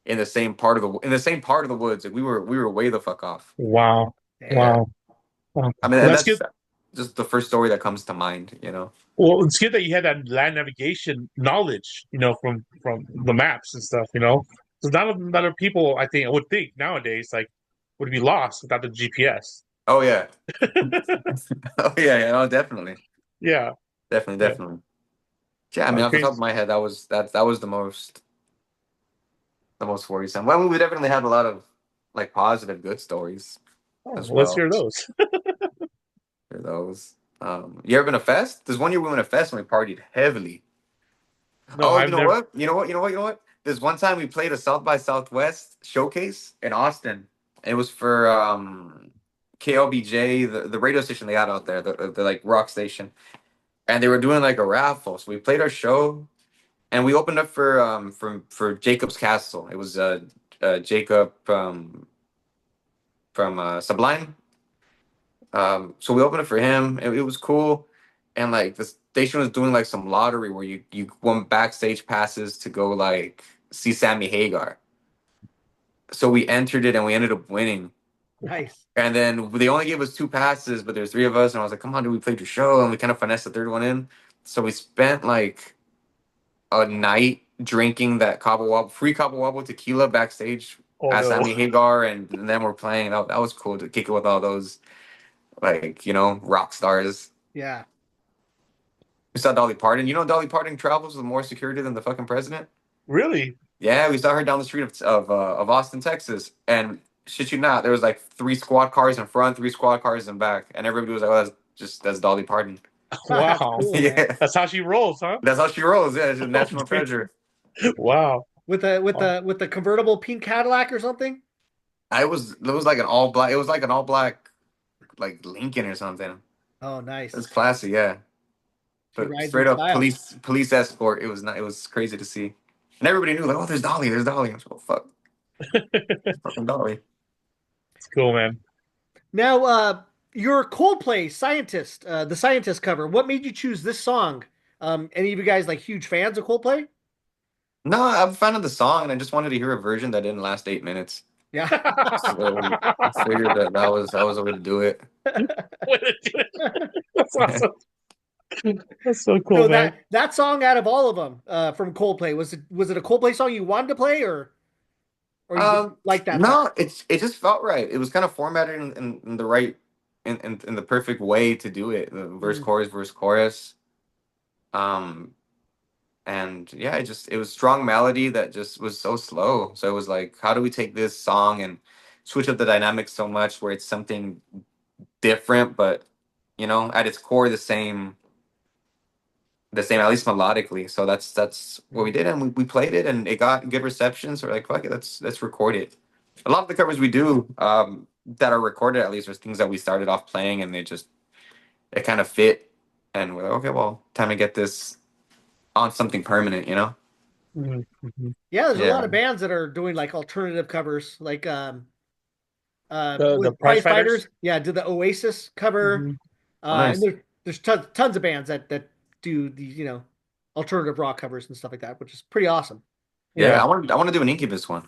[SPEAKER 3] in the same part of the woods. Like we were way the fuck off.
[SPEAKER 1] Wow.
[SPEAKER 2] Damn.
[SPEAKER 3] Yeah,
[SPEAKER 1] Wow. Wow.
[SPEAKER 3] I mean,
[SPEAKER 1] Well,
[SPEAKER 3] and
[SPEAKER 1] that's
[SPEAKER 3] that's
[SPEAKER 1] good.
[SPEAKER 3] just the first story that comes to mind. You know.
[SPEAKER 1] Well, it's good that you had that land navigation knowledge, from the maps and stuff, So not a lot of people, I would think nowadays, like, would be lost without the GPS.
[SPEAKER 3] Oh yeah. Oh yeah, yeah, no, definitely.
[SPEAKER 1] Yeah,
[SPEAKER 3] Definitely,
[SPEAKER 1] yeah.
[SPEAKER 3] definitely. Yeah, I mean, off the top of
[SPEAKER 1] Crazy.
[SPEAKER 3] my head, that was the most worrisome. Well, we definitely had a lot of like positive, good stories
[SPEAKER 1] Oh,
[SPEAKER 3] as
[SPEAKER 1] well, let's
[SPEAKER 3] well.
[SPEAKER 1] hear those.
[SPEAKER 3] For those, you ever been to a fest? There's one year we went to a fest and we partied heavily.
[SPEAKER 1] No,
[SPEAKER 3] Oh, you
[SPEAKER 1] I've
[SPEAKER 3] know
[SPEAKER 1] never.
[SPEAKER 3] what? You know what? You know what? You know what? There's one time we played a South by Southwest showcase in Austin. It was for KLBJ, the radio station they had out there, the like rock station, and they were doing like a raffle. So we played our show. And we opened up for Jacob's Castle. It was Jacob from Sublime. So we opened it for him. It was cool, and like the station was doing like some lottery where you won backstage passes to go like see Sammy Hagar. So we entered it and we ended up winning.
[SPEAKER 2] Nice.
[SPEAKER 3] And then they only gave us two passes, but there's three of us, and I was like, "Come on, dude, we played your show," and we kind of finessed the third one in. So we spent like a night drinking that free Cabo Wabo tequila backstage
[SPEAKER 1] Oh
[SPEAKER 3] at
[SPEAKER 1] no.
[SPEAKER 3] Sammy Hagar, and then we're playing. That was cool to kick it with all those like rock stars.
[SPEAKER 2] Yeah.
[SPEAKER 3] We saw Dolly Parton. You know Dolly Parton travels with more security than the fucking president.
[SPEAKER 1] Really?
[SPEAKER 3] Yeah, we saw her down the street of Austin, Texas, and shit you not, there was like three squad cars in front, three squad cars in back, and everybody was like, "Oh, that's Dolly Parton."
[SPEAKER 2] That's
[SPEAKER 1] Wow.
[SPEAKER 2] cool, man.
[SPEAKER 3] Yeah,
[SPEAKER 1] That's how she rolls, huh?
[SPEAKER 3] that's how she rolls. Yeah, she's a
[SPEAKER 1] Oh,
[SPEAKER 3] national
[SPEAKER 1] dude.
[SPEAKER 3] treasure.
[SPEAKER 1] Wow.
[SPEAKER 2] With the with
[SPEAKER 1] Wow.
[SPEAKER 2] the with the convertible pink Cadillac or something?
[SPEAKER 3] It was like an all black. It was like an all black like Lincoln or something.
[SPEAKER 2] Oh,
[SPEAKER 3] It's
[SPEAKER 2] nice.
[SPEAKER 3] classy, yeah.
[SPEAKER 2] She
[SPEAKER 3] But
[SPEAKER 2] rides in
[SPEAKER 3] straight up
[SPEAKER 2] style.
[SPEAKER 3] police escort. It was not. It was crazy to see, and everybody knew like, oh, there's Dolly, there's Dolly. I was like, oh fuck, it's fucking Dolly.
[SPEAKER 1] It's cool, man.
[SPEAKER 2] Now, your Coldplay scientist, the scientist cover. What made you choose this song? Any of you guys like huge fans of Coldplay?
[SPEAKER 3] No, I'm a fan of the song, and I just wanted to hear a version that didn't last 8 minutes.
[SPEAKER 2] Yeah.
[SPEAKER 3] So I figured that was a way to do it.
[SPEAKER 1] That's awesome. That's so cool,
[SPEAKER 2] So
[SPEAKER 1] man.
[SPEAKER 2] that song out of all of them from Coldplay, was it a Coldplay song you wanted to play, or you just like that song?
[SPEAKER 3] No, it just felt right. It was kind of formatted in the right in the perfect way to do it. The verse,
[SPEAKER 2] Mm.
[SPEAKER 3] chorus, verse, chorus. Um, and yeah, it was strong melody that just was so slow. So it was like, how do we take this song and switch up the dynamics so much where it's something different, but at its core the same at least melodically. So that's what we
[SPEAKER 2] Mm.
[SPEAKER 3] did, and we played it, and it got good reception. So we're like, fuck it, let's record it. A lot of the covers we do that are recorded at least was things that we started off playing, and it kind of fit, and we're like, okay, well, time to get this on something permanent.
[SPEAKER 1] Mhm.
[SPEAKER 2] Yeah, there's a lot
[SPEAKER 3] Yeah,
[SPEAKER 2] of bands that are doing like alternative covers, like
[SPEAKER 1] The
[SPEAKER 2] with
[SPEAKER 1] prize
[SPEAKER 2] Prize
[SPEAKER 1] fighters.
[SPEAKER 2] Fighters. Yeah, did the Oasis cover,
[SPEAKER 1] Hmm.
[SPEAKER 3] oh
[SPEAKER 2] and
[SPEAKER 3] nice.
[SPEAKER 2] there's tons of bands that do these alternative rock covers and stuff like that, which is pretty awesome.
[SPEAKER 1] Yeah.
[SPEAKER 3] Yeah, I want to do an Incubus one.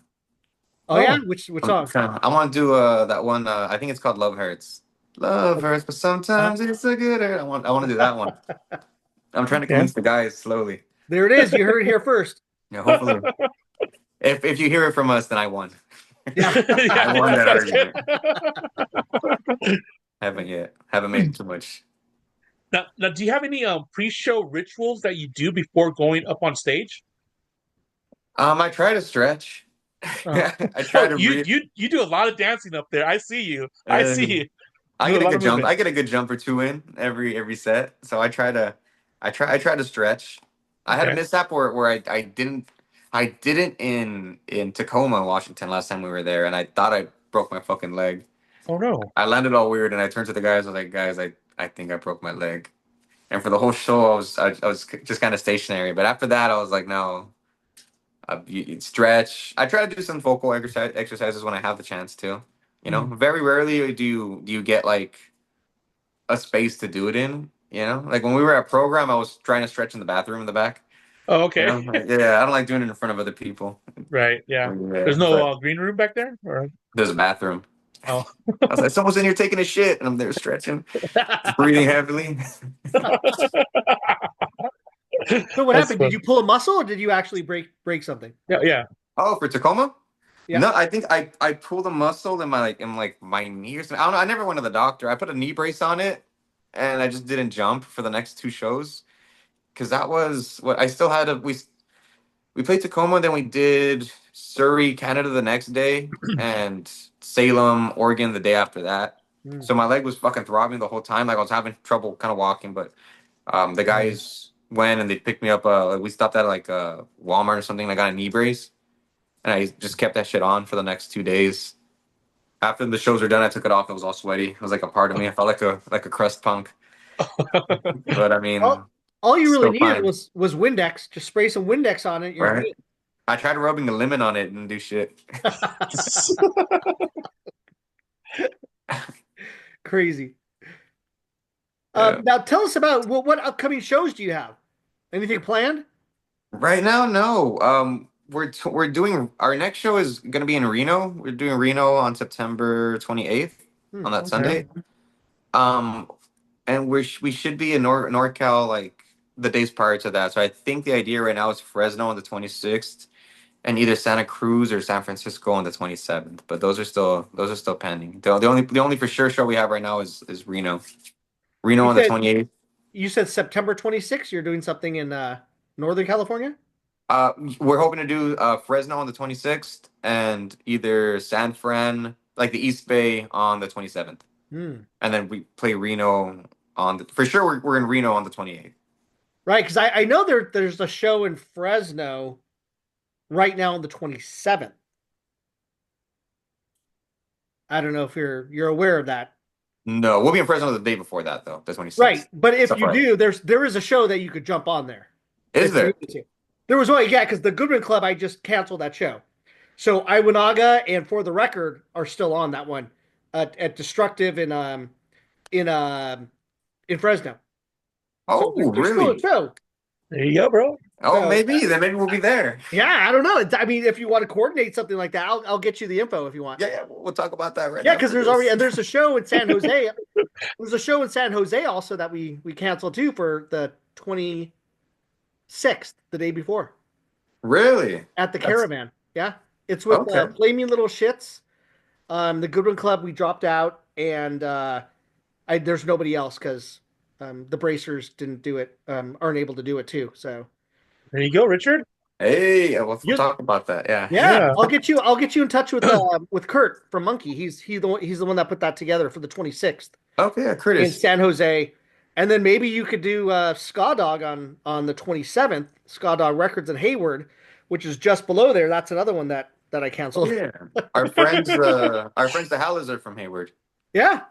[SPEAKER 2] Oh yeah,
[SPEAKER 1] Oh.
[SPEAKER 2] which song?
[SPEAKER 3] I want to do that one. I think it's called Love Hurts. Love hurts, but
[SPEAKER 1] Uh,
[SPEAKER 3] sometimes it's a good hurt. I want to do that one. I'm trying to
[SPEAKER 1] okay.
[SPEAKER 3] convince the guys slowly.
[SPEAKER 2] There it is. You heard it here first.
[SPEAKER 3] Yeah, hopefully. If you hear it from us, then I won.
[SPEAKER 2] Yeah.
[SPEAKER 3] I
[SPEAKER 1] Yeah,
[SPEAKER 3] won
[SPEAKER 1] that's
[SPEAKER 3] that
[SPEAKER 1] what
[SPEAKER 3] argument.
[SPEAKER 1] I said.
[SPEAKER 3] Haven't yet. Haven't made it too much.
[SPEAKER 1] Now, do you have any pre-show rituals that you do before going up on stage?
[SPEAKER 3] I try to stretch.
[SPEAKER 2] Uh,
[SPEAKER 3] I try
[SPEAKER 1] Oh,
[SPEAKER 3] to
[SPEAKER 1] you
[SPEAKER 3] breathe.
[SPEAKER 1] you you do a lot of dancing up there. I see you. I
[SPEAKER 3] Uh,
[SPEAKER 1] see you.
[SPEAKER 3] I
[SPEAKER 1] Do a
[SPEAKER 3] get a
[SPEAKER 1] lot
[SPEAKER 3] good
[SPEAKER 1] of
[SPEAKER 3] jump.
[SPEAKER 1] movement.
[SPEAKER 3] I get a good jump or two in every set. So I try to stretch. I had a
[SPEAKER 1] Okay.
[SPEAKER 3] mishap where I didn't in Tacoma, Washington last time we were there, and I thought I broke my fucking leg.
[SPEAKER 1] Oh no.
[SPEAKER 3] I landed all weird, and I turned to the guys. I was like, guys, I think I broke my leg. And for the whole show, I was just kind of stationary. But after that, I was like, no, you stretch. I try to do some vocal exercises when I have the chance to.
[SPEAKER 1] Mm.
[SPEAKER 3] Very rarely do you get like a space to do it in. Like when we were at program, I was trying to stretch in the bathroom in the back.
[SPEAKER 1] Oh, okay.
[SPEAKER 3] Like, yeah, I don't like doing it in front of other people.
[SPEAKER 1] Right. Yeah.
[SPEAKER 3] Yeah,
[SPEAKER 1] There's no
[SPEAKER 3] but
[SPEAKER 1] green room back there, or
[SPEAKER 3] there's a bathroom.
[SPEAKER 1] oh.
[SPEAKER 3] I was like, someone's in here taking a shit, and I'm there stretching, breathing heavily.
[SPEAKER 2] so what
[SPEAKER 1] That's
[SPEAKER 2] happened? Did
[SPEAKER 1] fun.
[SPEAKER 2] you pull a muscle, or did you actually break something?
[SPEAKER 1] Yeah. Yeah.
[SPEAKER 3] Oh, for Tacoma?
[SPEAKER 2] Yeah.
[SPEAKER 3] No, I think I pulled a muscle in my knee or something. I don't know. I never went to the doctor. I put a knee brace on it, and I just didn't jump for the next two shows because that was what I still had. We played Tacoma, then we did Surrey, Canada the next day, and Salem, Oregon the day after that.
[SPEAKER 2] Mm.
[SPEAKER 3] So my leg was fucking throbbing the whole time. Like I was having trouble kind of walking, but the
[SPEAKER 1] Mm.
[SPEAKER 3] guys went and they picked me up. Like, we stopped at like Walmart or something. And I got a knee brace, and I just kept that shit on for the next 2 days. After the shows were done, I took it off. It was all sweaty. It was like a part of me. I felt like a crust punk. But I mean,
[SPEAKER 2] All you really
[SPEAKER 3] still
[SPEAKER 2] needed
[SPEAKER 3] fine,
[SPEAKER 2] was Windex. Just spray some Windex on it. You're
[SPEAKER 3] right?
[SPEAKER 2] good.
[SPEAKER 3] I tried rubbing a lemon on it and do shit.
[SPEAKER 2] Crazy.
[SPEAKER 3] Yeah.
[SPEAKER 2] Now tell us about what upcoming shows do you have? Anything planned?
[SPEAKER 3] Right now, no. We're doing our next show is gonna be in Reno. We're doing Reno on September 28th
[SPEAKER 2] Hmm.
[SPEAKER 3] on that
[SPEAKER 1] Okay.
[SPEAKER 3] Sunday. Um, and we should be in NorCal like the days prior to that. So I think the idea right now is Fresno on the 26th and either Santa Cruz or San Francisco on the 27th. But those are still pending. The only for sure show we have right now is Reno. Reno
[SPEAKER 2] You
[SPEAKER 3] on the
[SPEAKER 2] said
[SPEAKER 3] 28th.
[SPEAKER 2] you said September 26th. You're doing something in Northern California?
[SPEAKER 3] Uh, we're hoping to do Fresno on the 26th and either San Fran, like the East Bay, on the 27th.
[SPEAKER 2] Hmm.
[SPEAKER 3] And then we play Reno for sure. We're in Reno on the 28th.
[SPEAKER 2] Right, because I know there's a show in Fresno right now on the 27th. I don't know if you're aware of that.
[SPEAKER 3] No, we'll be in Fresno the day before that though, the
[SPEAKER 2] Right,
[SPEAKER 3] 26th.
[SPEAKER 2] but if
[SPEAKER 3] So
[SPEAKER 2] you
[SPEAKER 3] far.
[SPEAKER 2] do, there is a show that you could jump on there
[SPEAKER 3] Is
[SPEAKER 2] if you
[SPEAKER 3] there?
[SPEAKER 2] needed to. There was one, yeah, because the Goodman Club I just canceled that show. So Iwanaga and For the Record are still on that one at Destructive in um in Fresno. So
[SPEAKER 3] Oh,
[SPEAKER 2] there's still a
[SPEAKER 3] really?
[SPEAKER 2] show.
[SPEAKER 1] There you go, bro.
[SPEAKER 3] Oh,
[SPEAKER 2] So
[SPEAKER 3] maybe then maybe we'll be there.
[SPEAKER 2] yeah, I don't know. I mean, if you want to coordinate something like that, I'll get you the info if you want.
[SPEAKER 3] Yeah, yeah, we'll talk about that right
[SPEAKER 2] Yeah, because
[SPEAKER 3] after
[SPEAKER 2] there's already
[SPEAKER 3] this.
[SPEAKER 2] and there's a show in San Jose. There's a show in San Jose also that we canceled too for the 26th, the day before,
[SPEAKER 3] Really?
[SPEAKER 2] at the
[SPEAKER 3] That's
[SPEAKER 2] Caravan. Yeah, it's with
[SPEAKER 3] okay.
[SPEAKER 2] Flaming Little Shits. The Goodwin Club we dropped out, and there's nobody else because the Bracers didn't do it, aren't able to do it too. So
[SPEAKER 1] There you go, Richard.
[SPEAKER 3] Hey, we'll
[SPEAKER 2] you,
[SPEAKER 3] talk about that. Yeah.
[SPEAKER 2] yeah,
[SPEAKER 1] Yeah.
[SPEAKER 2] I'll get you in touch with Kurt from Monkey. He's the one that put that together for the 26th
[SPEAKER 3] Okay, yeah,
[SPEAKER 2] in
[SPEAKER 3] Curtis.
[SPEAKER 2] San Jose, and then maybe you could do Ska Dog on the 27th, Ska Dog Records in Hayward, which is just below there. That's another one that I
[SPEAKER 3] Oh
[SPEAKER 2] canceled.
[SPEAKER 3] yeah. Our friends the Howlers are from Hayward.
[SPEAKER 2] Yeah,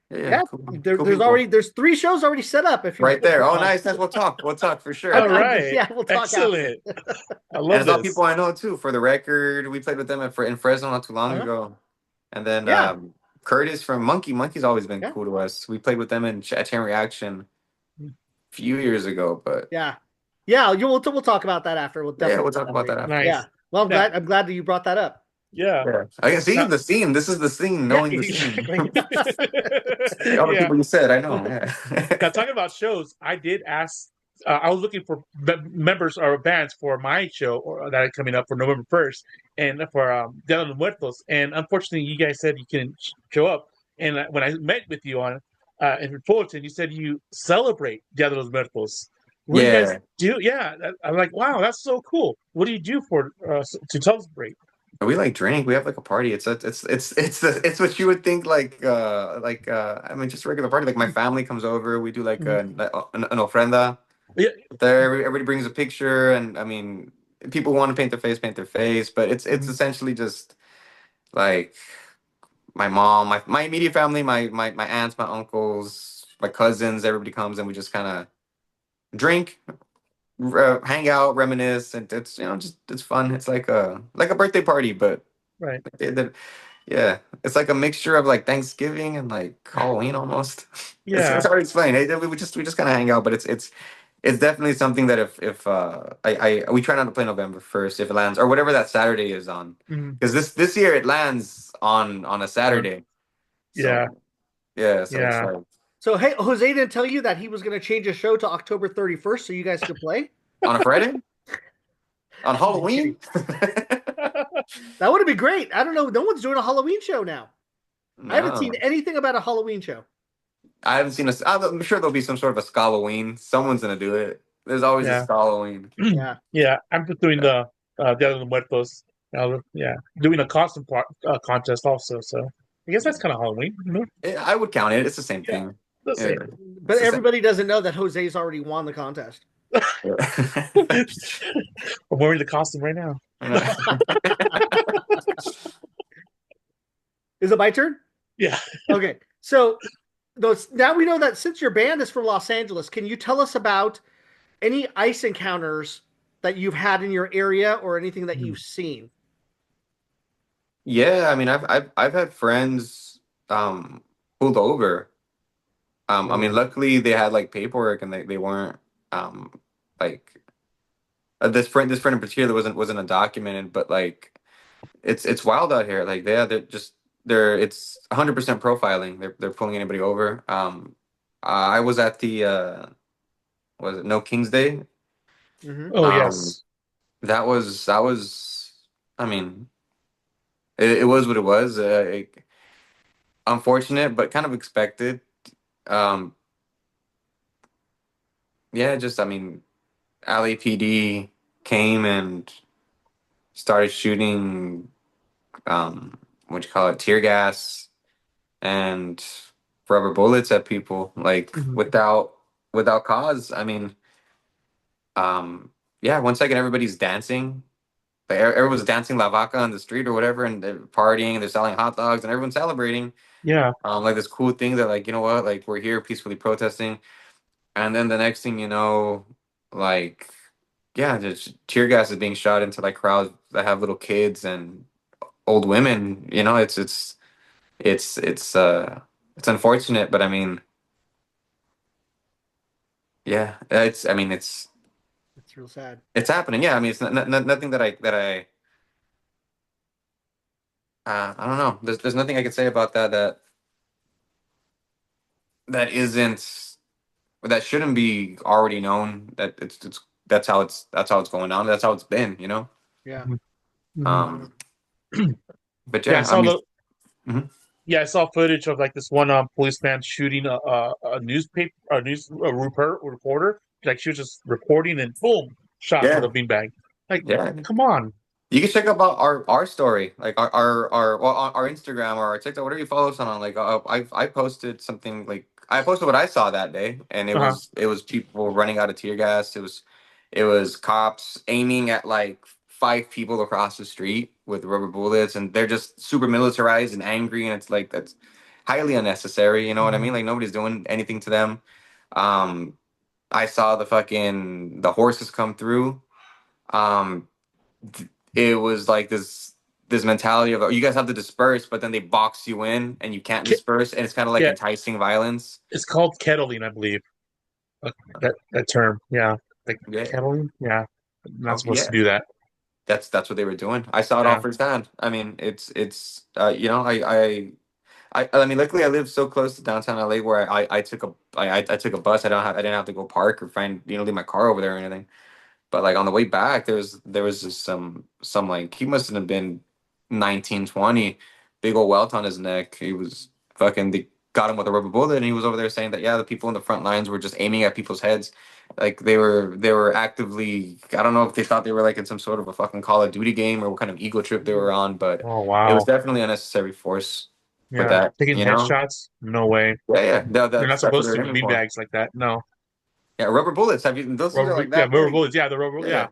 [SPEAKER 3] Yeah, yeah,
[SPEAKER 2] yeah.
[SPEAKER 3] cool. Cool people.
[SPEAKER 2] There's three shows already set up. If you
[SPEAKER 3] Right there. Oh, nice, nice. We'll talk. We'll talk for
[SPEAKER 1] All
[SPEAKER 3] sure.
[SPEAKER 1] right.
[SPEAKER 2] yeah, we'll talk after.
[SPEAKER 1] Excellent. I
[SPEAKER 3] And
[SPEAKER 1] love
[SPEAKER 3] it's all
[SPEAKER 1] this.
[SPEAKER 3] people I know too. For the record, we played with them in Fresno not too long
[SPEAKER 2] Uh-huh.
[SPEAKER 3] ago. And then
[SPEAKER 2] Yeah,
[SPEAKER 3] Curtis from Monkey. Monkey's always been
[SPEAKER 2] yeah,
[SPEAKER 3] cool to us. We played with them in Chain Reaction a few years ago, but
[SPEAKER 2] yeah, yeah. We'll talk about that after. We'll
[SPEAKER 3] yeah,
[SPEAKER 2] definitely
[SPEAKER 3] we'll talk about that
[SPEAKER 2] elaborate.
[SPEAKER 3] after.
[SPEAKER 2] Yeah.
[SPEAKER 1] Nice.
[SPEAKER 2] Well,
[SPEAKER 1] Now,
[SPEAKER 2] I'm glad that you brought that up.
[SPEAKER 1] yeah.
[SPEAKER 3] Yeah. I can see
[SPEAKER 1] Now,
[SPEAKER 3] the scene. This is the scene,
[SPEAKER 2] Yeah,
[SPEAKER 3] knowing the scene.
[SPEAKER 1] exactly.
[SPEAKER 3] All the
[SPEAKER 1] Yeah.
[SPEAKER 3] people you said, I know.
[SPEAKER 1] Now,
[SPEAKER 3] Yeah.
[SPEAKER 1] talking about shows, I did ask. I was looking for members or bands for my show that is coming up for November 1st and for Dia de los Muertos. And unfortunately, you guys said you couldn't show up. And when I met with you on in Fullerton, you said you celebrate Dia de los Muertos. What do you guys
[SPEAKER 3] Yeah.
[SPEAKER 1] do? Yeah, I'm like, wow, that's so cool. What do you do for to celebrate?
[SPEAKER 3] We like drink. We have like a party. It's what you would think I mean just a regular party. Like my family comes over. We do like
[SPEAKER 1] Mhm.
[SPEAKER 3] an ofrenda.
[SPEAKER 1] Yeah,
[SPEAKER 3] There, everybody brings a picture, and I mean, people want to paint their face, but it's
[SPEAKER 1] mhm.
[SPEAKER 3] essentially just like my mom, my immediate family, my aunts, my uncles, my cousins. Everybody comes, and we just kind of drink, hang out, reminisce, and it's just it's fun. It's like a birthday party, but
[SPEAKER 1] Right.
[SPEAKER 3] they did, yeah, it's like a mixture of like Thanksgiving and like Halloween almost. It's
[SPEAKER 1] Yeah.
[SPEAKER 3] hard to explain. We just kind of hang out, but it's definitely something that if we try not to play November 1st if it lands or whatever that Saturday is on,
[SPEAKER 1] Mhm.
[SPEAKER 3] because this year it lands on a Saturday.
[SPEAKER 1] Yeah.
[SPEAKER 3] So yeah, so it's
[SPEAKER 1] Yeah.
[SPEAKER 3] like
[SPEAKER 2] So hey, Jose didn't tell you that he was going to change his show to October 31st so you guys could play?
[SPEAKER 3] on a Friday on
[SPEAKER 2] I'm just
[SPEAKER 3] Halloween.
[SPEAKER 2] kidding. That would have been great. I don't know. No one's doing a Halloween show now. I haven't seen
[SPEAKER 3] No,
[SPEAKER 2] anything about a Halloween show.
[SPEAKER 3] I haven't seen a. I'm sure there'll be some sort of a Halloween. Someone's gonna do it. There's always a
[SPEAKER 1] Yeah.
[SPEAKER 3] Halloween.
[SPEAKER 2] Yeah.
[SPEAKER 1] Yeah. I'm just doing the Dia de los Muertos. Yeah. Doing a costume contest also. So I guess that's kind of Halloween.
[SPEAKER 3] I would count it. It's the same
[SPEAKER 1] Yeah.
[SPEAKER 3] thing.
[SPEAKER 1] The
[SPEAKER 3] Yeah,
[SPEAKER 1] same.
[SPEAKER 2] But
[SPEAKER 3] it's the same.
[SPEAKER 2] everybody doesn't know that Jose's already won the contest.
[SPEAKER 1] I'm wearing the costume right now.
[SPEAKER 2] Is it my turn?
[SPEAKER 1] Yeah.
[SPEAKER 2] Okay. So now we know that since your band is from Los Angeles, can you tell us about any ice encounters that you've had in your area or anything that you've seen?
[SPEAKER 3] Yeah, I mean, I've had friends pulled over. I mean, luckily they had like paperwork and they weren't like this friend in particular wasn't undocumented, but like it's wild out here. Like they're it's 100% profiling. They're pulling anybody over. I was at the was it No King's Day?
[SPEAKER 2] Mm-hmm.
[SPEAKER 1] Oh
[SPEAKER 3] Um,
[SPEAKER 1] yes.
[SPEAKER 3] that was I mean, it was what it was. Unfortunate, but kind of expected. Um, yeah, just I mean, LAPD came and started shooting what you call it, tear gas and rubber bullets at people like
[SPEAKER 1] Mhm.
[SPEAKER 3] without cause. I mean, yeah, one second everybody's dancing. Like everyone's dancing La Vaca on the street or whatever, and they're partying and they're selling hot dogs and everyone's celebrating.
[SPEAKER 1] Yeah.
[SPEAKER 3] Like this cool thing that like, you know what, like we're here peacefully protesting. And then the next thing you know, like yeah, just tear gas is being shot into like crowds that have little kids and old women. It's unfortunate, but I mean, yeah, it's I mean
[SPEAKER 2] It's real sad.
[SPEAKER 3] It's happening. Yeah, I mean, it's nothing I don't know. There's nothing I could say about that isn't that shouldn't be already known. That it's that's how it's going on. That's how it's been. You know.
[SPEAKER 2] Yeah.
[SPEAKER 1] Mhm.
[SPEAKER 3] Um, but
[SPEAKER 1] Yeah, I
[SPEAKER 3] yeah, I
[SPEAKER 1] saw
[SPEAKER 3] mean,
[SPEAKER 1] the
[SPEAKER 3] mhm.
[SPEAKER 1] yeah, I saw footage of like this one policeman shooting a newspaper a news a reporter. Like she was just reporting and boom, shot with
[SPEAKER 3] Yeah,
[SPEAKER 1] a beanbag. Like,
[SPEAKER 3] yeah.
[SPEAKER 1] come on.
[SPEAKER 3] You can check out our story, like our well, our Instagram or our TikTok, whatever you follow us on. Like I posted something like I posted what I saw that day, and
[SPEAKER 1] Uh-huh.
[SPEAKER 3] it was people running out of tear gas. It was cops aiming at like five people across the street with rubber bullets, and they're just super militarized and angry, and it's like that's highly unnecessary. You know what I mean?
[SPEAKER 1] Mhm.
[SPEAKER 3] Like nobody's doing anything to them. Um, I saw the horses come through. Um, it was like this mentality of oh, you guys have to disperse, but then they box you in and you can't
[SPEAKER 1] Ke-
[SPEAKER 3] disperse, and it's kind of like
[SPEAKER 1] Yeah,
[SPEAKER 3] enticing violence.
[SPEAKER 1] it's called kettling, I believe. That term. Yeah. Like
[SPEAKER 3] Yeah.
[SPEAKER 1] kettling? Yeah. Not
[SPEAKER 3] Oh
[SPEAKER 1] supposed to
[SPEAKER 3] yeah.
[SPEAKER 1] do that.
[SPEAKER 3] That's what they were doing. I saw it all
[SPEAKER 1] Yeah.
[SPEAKER 3] firsthand. I mean, it's you know, I mean, luckily I live so close to downtown LA where I took a bus. I didn't have to go park or find leave my car over there or anything. But like on the way back, there was just some like he must have been 19, 20, big old welt on his neck. He was fucking they got him with a rubber bullet, and he was over there saying that yeah, the people in the front lines were just aiming at people's heads. Like they were actively I don't know if they thought they were like in some sort of a fucking Call of Duty game or what kind of ego trip they were on, but
[SPEAKER 1] Oh
[SPEAKER 3] it was
[SPEAKER 1] wow.
[SPEAKER 3] definitely unnecessary force with
[SPEAKER 1] Yeah.
[SPEAKER 3] that,
[SPEAKER 1] Taking
[SPEAKER 3] you know?
[SPEAKER 1] headshots? No way.
[SPEAKER 3] Yeah, yeah.
[SPEAKER 1] You're not
[SPEAKER 3] That's what
[SPEAKER 1] supposed
[SPEAKER 3] they're
[SPEAKER 1] to with
[SPEAKER 3] aiming for.
[SPEAKER 1] beanbags like that. No.
[SPEAKER 3] Yeah, rubber bullets. Have you those things are like
[SPEAKER 1] Yeah,
[SPEAKER 3] that
[SPEAKER 1] rubber
[SPEAKER 3] big.
[SPEAKER 1] bullets. Yeah, the rubber. Yeah,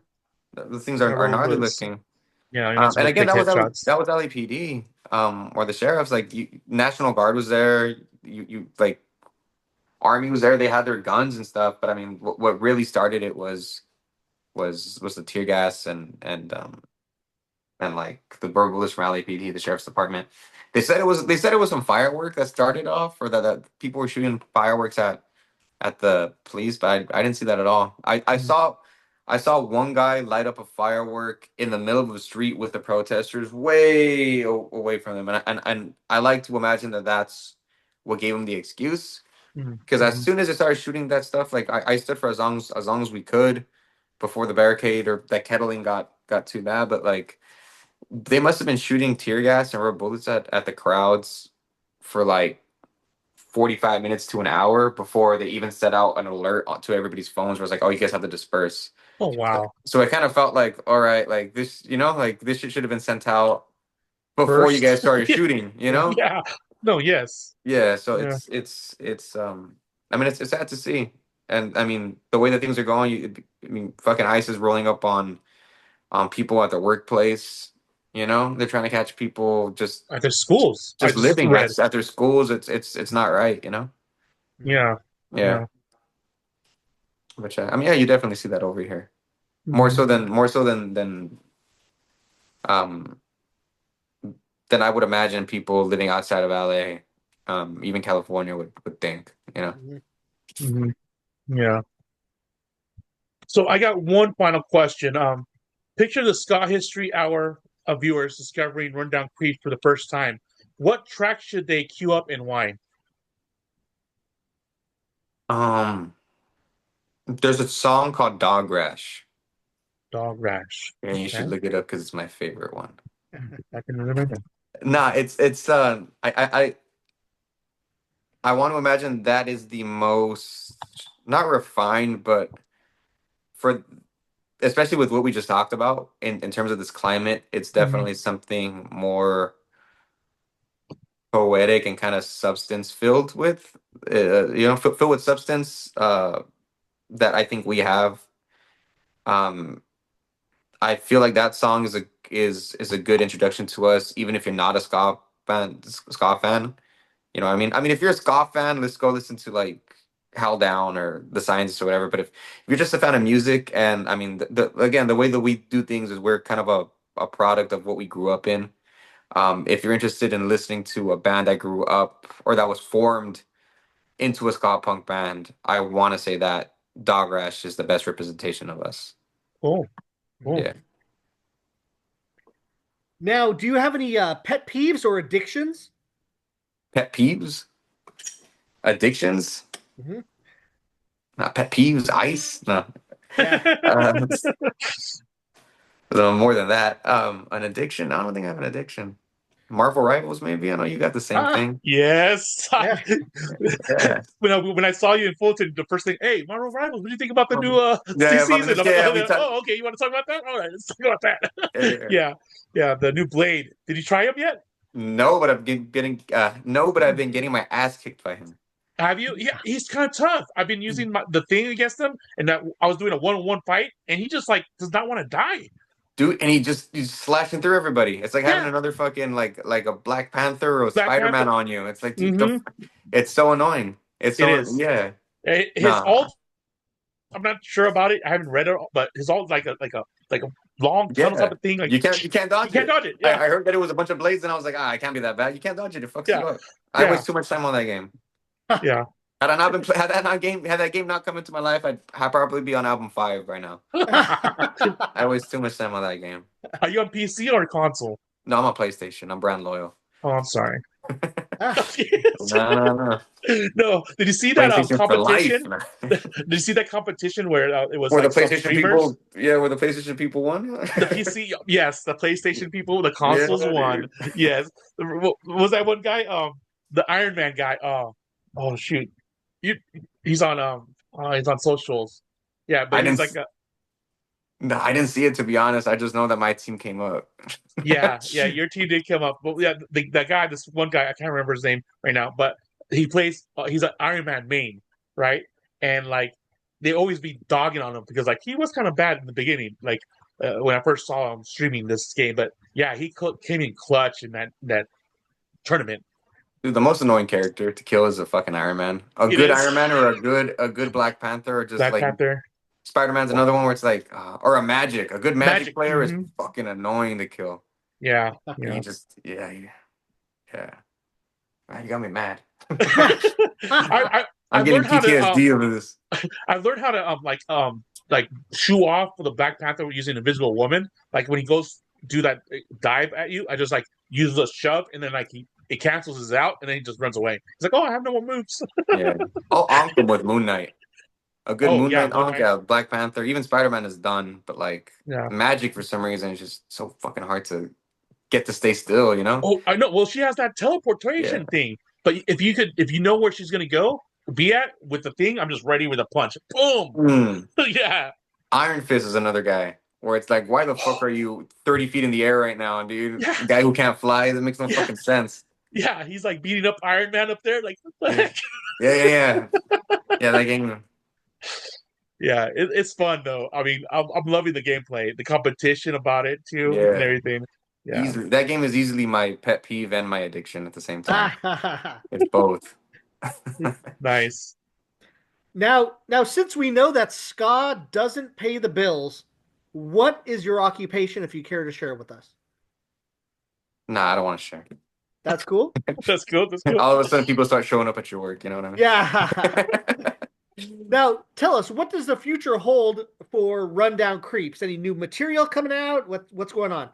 [SPEAKER 3] Yeah. The things
[SPEAKER 1] yeah,
[SPEAKER 3] are
[SPEAKER 1] rubber
[SPEAKER 3] gnarly
[SPEAKER 1] bullets.
[SPEAKER 3] looking.
[SPEAKER 1] Yeah, you're not
[SPEAKER 3] And
[SPEAKER 1] supposed to
[SPEAKER 3] again,
[SPEAKER 1] take headshots.
[SPEAKER 3] that was LAPD, or the sheriffs. Like National Guard was there. You like Army was there. They had their guns and stuff. But I mean, what really started it was the tear gas and like the rubber bullets from LAPD, the sheriff's department. They said it was some firework that started off, or that people were shooting fireworks at the police, but I didn't see that at all.
[SPEAKER 1] Mhm.
[SPEAKER 3] I saw one guy light up a firework in the middle of the street with the protesters way away from them, and I like to imagine that that's what gave him the excuse.
[SPEAKER 1] Mhm.
[SPEAKER 3] Because as
[SPEAKER 1] Mhm.
[SPEAKER 3] soon as they started shooting that stuff, like I stood for as long as we could before the barricade or that kettling got too bad. But like they must have been shooting tear gas and rubber bullets at the crowds for like 45 minutes to an hour before they even set out an alert to everybody's phones where it's like, oh, you guys have to disperse.
[SPEAKER 1] Oh wow.
[SPEAKER 3] So it kind of felt like, all right, like this, like this shit should have been sent out before you
[SPEAKER 1] First.
[SPEAKER 3] guys started shooting, you know?
[SPEAKER 1] Yeah. No. Yes.
[SPEAKER 3] Yeah, so
[SPEAKER 1] Yeah.
[SPEAKER 3] it's I mean it's sad to see. And I mean the way that things are going, I mean fucking ICE is rolling up on people at the workplace, They're trying to catch people
[SPEAKER 1] At the schools, I
[SPEAKER 3] just
[SPEAKER 1] just
[SPEAKER 3] living
[SPEAKER 1] read.
[SPEAKER 3] at their schools. It's not right.
[SPEAKER 2] Mhm.
[SPEAKER 1] Yeah.
[SPEAKER 3] Yeah.
[SPEAKER 1] Yeah.
[SPEAKER 3] Which I mean, yeah, you definitely see that over here.
[SPEAKER 1] Mhm.
[SPEAKER 3] More so um than I would imagine people living outside of LA, even California would think.
[SPEAKER 2] Mhm.
[SPEAKER 1] Mhm. Yeah. So I got one final question. Picture the Ska History Hour of viewers discovering Rundown Creek for the first time. What track should they queue up and why?
[SPEAKER 3] Um, there's a song called Dog Rash,
[SPEAKER 1] Dog Rash.
[SPEAKER 3] and you
[SPEAKER 1] Okay.
[SPEAKER 3] should look it up because it's my favorite one.
[SPEAKER 1] I can remember that.
[SPEAKER 3] Nah, it's I want to imagine that is the most not refined, but for especially with what we just talked about in terms of this climate, it's
[SPEAKER 1] Mhm.
[SPEAKER 3] definitely something more poetic and kind of substance filled with filled with substance that I think we have. um I feel like that song is a good introduction to us, even if you're not a ska fan. You know what I mean? I mean, if you're a ska fan, let's go listen to like Hell Down or The Scientist or whatever. But if you're just a fan of music, and I mean, again, the way that we do things is we're kind of a product of what we grew up in. If you're interested in listening to a band that grew up or that was formed into a ska punk band, I want to say that Dog Rash is the best representation of us.
[SPEAKER 1] Cool. Cool.
[SPEAKER 3] Yeah.
[SPEAKER 2] Now, do you have any pet peeves or addictions?
[SPEAKER 3] Pet peeves, addictions,
[SPEAKER 2] Hmm.
[SPEAKER 3] not pet peeves, ice. No,
[SPEAKER 2] Yeah.
[SPEAKER 3] uh, more than that. An addiction. I don't think I have an addiction. Marvel Rivals, maybe. I know you got the same
[SPEAKER 2] Ah,
[SPEAKER 3] thing.
[SPEAKER 1] Yes.
[SPEAKER 2] yeah.
[SPEAKER 3] Yeah.
[SPEAKER 1] When I saw you in Fulton, the first thing, hey, Marvel Rivals, what do you think about the new
[SPEAKER 3] Yeah, about the
[SPEAKER 1] season?
[SPEAKER 3] next.
[SPEAKER 1] I'm like,
[SPEAKER 3] Yeah,
[SPEAKER 1] oh,
[SPEAKER 3] we talked.
[SPEAKER 1] oh, okay, you want to talk about that? All right, let's talk about that.
[SPEAKER 3] Yeah.
[SPEAKER 1] Yeah, yeah, the new Blade. Did you try him yet?
[SPEAKER 3] No, but I've been getting no, but I've been getting my ass kicked by him.
[SPEAKER 1] Have you? Yeah, he's kind of tough. I've been using the thing against him, and that I was doing a one-on-one fight, and he just like does not want to die.
[SPEAKER 3] Dude, and he's slashing through everybody. It's like having
[SPEAKER 1] Yeah,
[SPEAKER 3] another fucking like a Black Panther or
[SPEAKER 1] Black
[SPEAKER 3] Spider-Man
[SPEAKER 1] Panther.
[SPEAKER 3] on you. It's like, dude,
[SPEAKER 1] Mm-hmm.
[SPEAKER 3] it's so annoying. It's
[SPEAKER 1] It
[SPEAKER 3] so
[SPEAKER 1] is.
[SPEAKER 3] yeah.
[SPEAKER 1] His
[SPEAKER 3] Nah.
[SPEAKER 1] ult. I'm not sure about it. I haven't read it, but his ult like a long tunnel type
[SPEAKER 3] Yeah.
[SPEAKER 1] of thing. Like
[SPEAKER 3] You can't
[SPEAKER 1] you
[SPEAKER 3] dodge
[SPEAKER 1] can't
[SPEAKER 3] it.
[SPEAKER 1] dodge it.
[SPEAKER 3] I,
[SPEAKER 1] Yeah,
[SPEAKER 3] I heard that it was a bunch of blades and I was like, it can't be that bad. You can't dodge it. It fucks
[SPEAKER 1] yeah,
[SPEAKER 3] you up. I
[SPEAKER 1] yeah,
[SPEAKER 3] waste too much time on that game.
[SPEAKER 1] yeah.
[SPEAKER 3] Had that game not come into my life, I'd probably be on album 5 right now. I waste too much time on that game.
[SPEAKER 1] Are you on PC or console?
[SPEAKER 3] No, I'm on PlayStation. I'm brand loyal.
[SPEAKER 1] Oh, I'm sorry.
[SPEAKER 2] Ah,
[SPEAKER 3] No, no, no.
[SPEAKER 1] No, did you see that
[SPEAKER 3] PlayStation for life.
[SPEAKER 1] competition? Did you see that competition where it was
[SPEAKER 3] Where the
[SPEAKER 1] like some
[SPEAKER 3] PlayStation
[SPEAKER 1] streamers?
[SPEAKER 3] people, yeah, where the PlayStation people won.
[SPEAKER 1] The PC, yes, the PlayStation people, the
[SPEAKER 3] Yeah,
[SPEAKER 1] consoles won.
[SPEAKER 3] dude.
[SPEAKER 1] Yes, was that one guy? The Iron Man guy. Oh shoot, you, he's on socials. Yeah, but
[SPEAKER 3] I
[SPEAKER 1] he's
[SPEAKER 3] didn't.
[SPEAKER 1] like
[SPEAKER 3] No, I didn't see it to be honest. I just know that my team came up.
[SPEAKER 1] yeah, your team did come up. But yeah, that guy, this one guy, I can't remember his name right now, but he plays. He's an Iron Man main, right? And like they always be dogging on him because like he was kind of bad in the beginning, like when I first saw him streaming this game. But yeah, he came in clutch in that tournament.
[SPEAKER 3] Dude, the most annoying character to kill is a fucking Iron Man. A
[SPEAKER 1] It
[SPEAKER 3] good
[SPEAKER 1] is
[SPEAKER 3] Iron Man or a good Black Panther or just
[SPEAKER 1] Black
[SPEAKER 3] like
[SPEAKER 1] Panther
[SPEAKER 3] Spider-Man's another one where it's like or a Magic. A good Magic
[SPEAKER 1] Magic.
[SPEAKER 3] player is
[SPEAKER 1] Hmm.
[SPEAKER 3] fucking annoying to kill.
[SPEAKER 1] Yeah,
[SPEAKER 3] And
[SPEAKER 1] yeah.
[SPEAKER 3] you just yeah. You got me mad. I'm
[SPEAKER 1] I've
[SPEAKER 3] getting
[SPEAKER 1] learned how to
[SPEAKER 3] PTSD over this.
[SPEAKER 1] I've learned how to like shoo off for the Black Panther using Invisible Woman. Like when he goes do that dive at you, I just like use the shove and then like it cancels his out and then he just runs away. He's like, oh, I have no more moves.
[SPEAKER 3] Yeah. I'll onk him with Moon Knight. A good
[SPEAKER 1] Oh
[SPEAKER 3] Moon
[SPEAKER 1] yeah,
[SPEAKER 3] Knight
[SPEAKER 1] Moon
[SPEAKER 3] onk,
[SPEAKER 1] Knight.
[SPEAKER 3] yeah, Black Panther, even Spider-Man is done, but like
[SPEAKER 1] Yeah.
[SPEAKER 3] Magic for some reason is just so fucking hard to get to stay still, you know?
[SPEAKER 1] Oh, I know. Well, she has that
[SPEAKER 3] Yeah.
[SPEAKER 1] teleportation thing. But if you know where she's gonna go, be at with the thing, I'm just ready with a punch. Boom.
[SPEAKER 3] Mm.
[SPEAKER 1] Yeah.
[SPEAKER 3] Iron Fist is another guy where it's like, why the fuck are you 30 feet in the air right now, dude?
[SPEAKER 1] Yeah.
[SPEAKER 3] Guy who can't fly, that makes no
[SPEAKER 1] Yeah.
[SPEAKER 3] fucking sense.
[SPEAKER 1] Yeah. He's like beating up Iron Man up there. Like, what the
[SPEAKER 3] Yeah,
[SPEAKER 1] heck?
[SPEAKER 3] yeah. Yeah, that game.
[SPEAKER 1] Yeah, it's fun though. I mean, I'm loving the gameplay, the competition about it too, and
[SPEAKER 3] Yeah.
[SPEAKER 1] everything. Yeah.
[SPEAKER 3] Easily. That game is easily my pet peeve and my addiction at the same time.
[SPEAKER 2] ah.
[SPEAKER 3] It's both.
[SPEAKER 1] Nice.
[SPEAKER 2] Now, since we know that ska doesn't pay the bills, what is your occupation if you care to share with us?
[SPEAKER 3] Nah, I don't want to share.
[SPEAKER 2] That's cool.
[SPEAKER 1] That's cool. That's cool.
[SPEAKER 3] All of a sudden, people start showing up at your work. You know what I mean?
[SPEAKER 2] Yeah. Now, tell us, what does the future hold for Rundown Creeps? Any new material coming out? What's going on?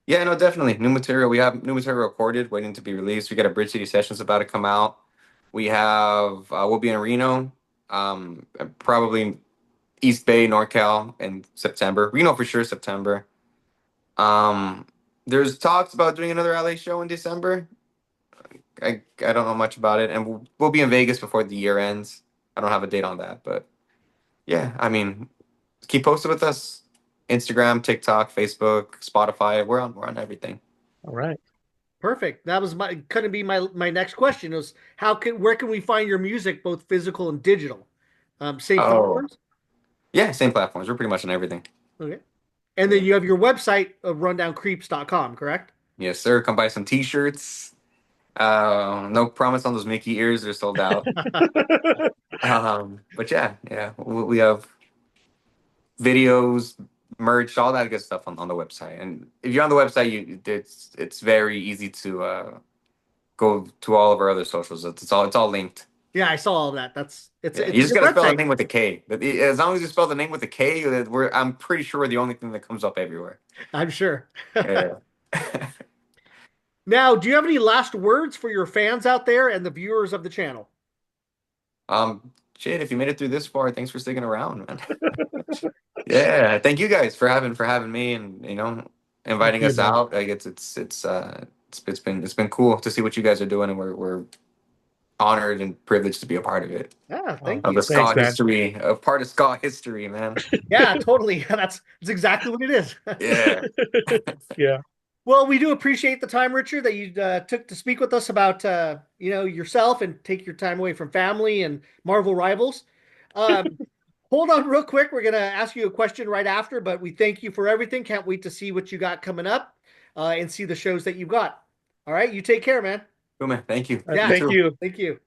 [SPEAKER 3] Yeah, no, definitely. New material. We have new material recorded, waiting to be released. We got a Bridge City Sessions about to come out. We have we'll be in Reno, probably East Bay, NorCal in September. Reno for sure, September. Um, there's talks about doing another LA show in December. I don't know much about it, and we'll be in Vegas before the year ends. I don't have a date on that, but yeah, I mean, keep posted with us. Instagram, TikTok, Facebook, Spotify. We're on everything.
[SPEAKER 1] All right.
[SPEAKER 2] Perfect. That was going to be my next question was where can we find your music, both physical and digital? Same
[SPEAKER 3] Oh,
[SPEAKER 2] platforms?
[SPEAKER 3] yeah, same platforms. We're pretty much on everything.
[SPEAKER 2] Okay. And then you have your website of rundowncreeps.com, correct?
[SPEAKER 3] Yes, sir. Come buy some T-shirts. No promise on those Mickey ears; they're sold out. But yeah, we have videos, merch, all that good stuff on the website. And if you're on the website, it's very easy to go to all of our other socials. It's all linked.
[SPEAKER 2] Yeah, I saw all that.
[SPEAKER 3] Yeah,
[SPEAKER 2] It's
[SPEAKER 3] you
[SPEAKER 2] a
[SPEAKER 3] just
[SPEAKER 2] good
[SPEAKER 3] gotta spell the
[SPEAKER 2] website.
[SPEAKER 3] name with a K. As long as you spell the name with a K, I'm pretty sure we're the only thing that comes up everywhere.
[SPEAKER 2] I'm sure.
[SPEAKER 3] Yeah.
[SPEAKER 2] Now, do you have any last words for your fans out there and the viewers of the channel?
[SPEAKER 3] Shit, if you made it through this far, thanks for sticking around, man. Yeah, thank you guys for having me and
[SPEAKER 1] Thank
[SPEAKER 3] inviting
[SPEAKER 1] you,
[SPEAKER 3] us
[SPEAKER 1] man.
[SPEAKER 3] out. Like it's been cool to see what you guys are doing, and we're honored and privileged to be a part of it.
[SPEAKER 2] Yeah,
[SPEAKER 1] Oh,
[SPEAKER 2] thank
[SPEAKER 3] Of the
[SPEAKER 2] you.
[SPEAKER 1] thanks,
[SPEAKER 3] ska
[SPEAKER 1] man.
[SPEAKER 3] history, a part of ska history, man.
[SPEAKER 2] Yeah, totally. That's exactly what it is.
[SPEAKER 3] Yeah.
[SPEAKER 1] Yeah.
[SPEAKER 2] Well, we do appreciate the time, Richard, that you took to speak with us about yourself and take your time away from family and Marvel Rivals. Um, hold on real quick. We're gonna ask you a question right after, but we thank you for everything. Can't wait to see what you got coming up and see the shows that you've got. All right, you take care, man.
[SPEAKER 3] Cool, man. Thank you.
[SPEAKER 2] Yeah,
[SPEAKER 3] You
[SPEAKER 1] Thank
[SPEAKER 3] too.
[SPEAKER 1] you.
[SPEAKER 2] thank you.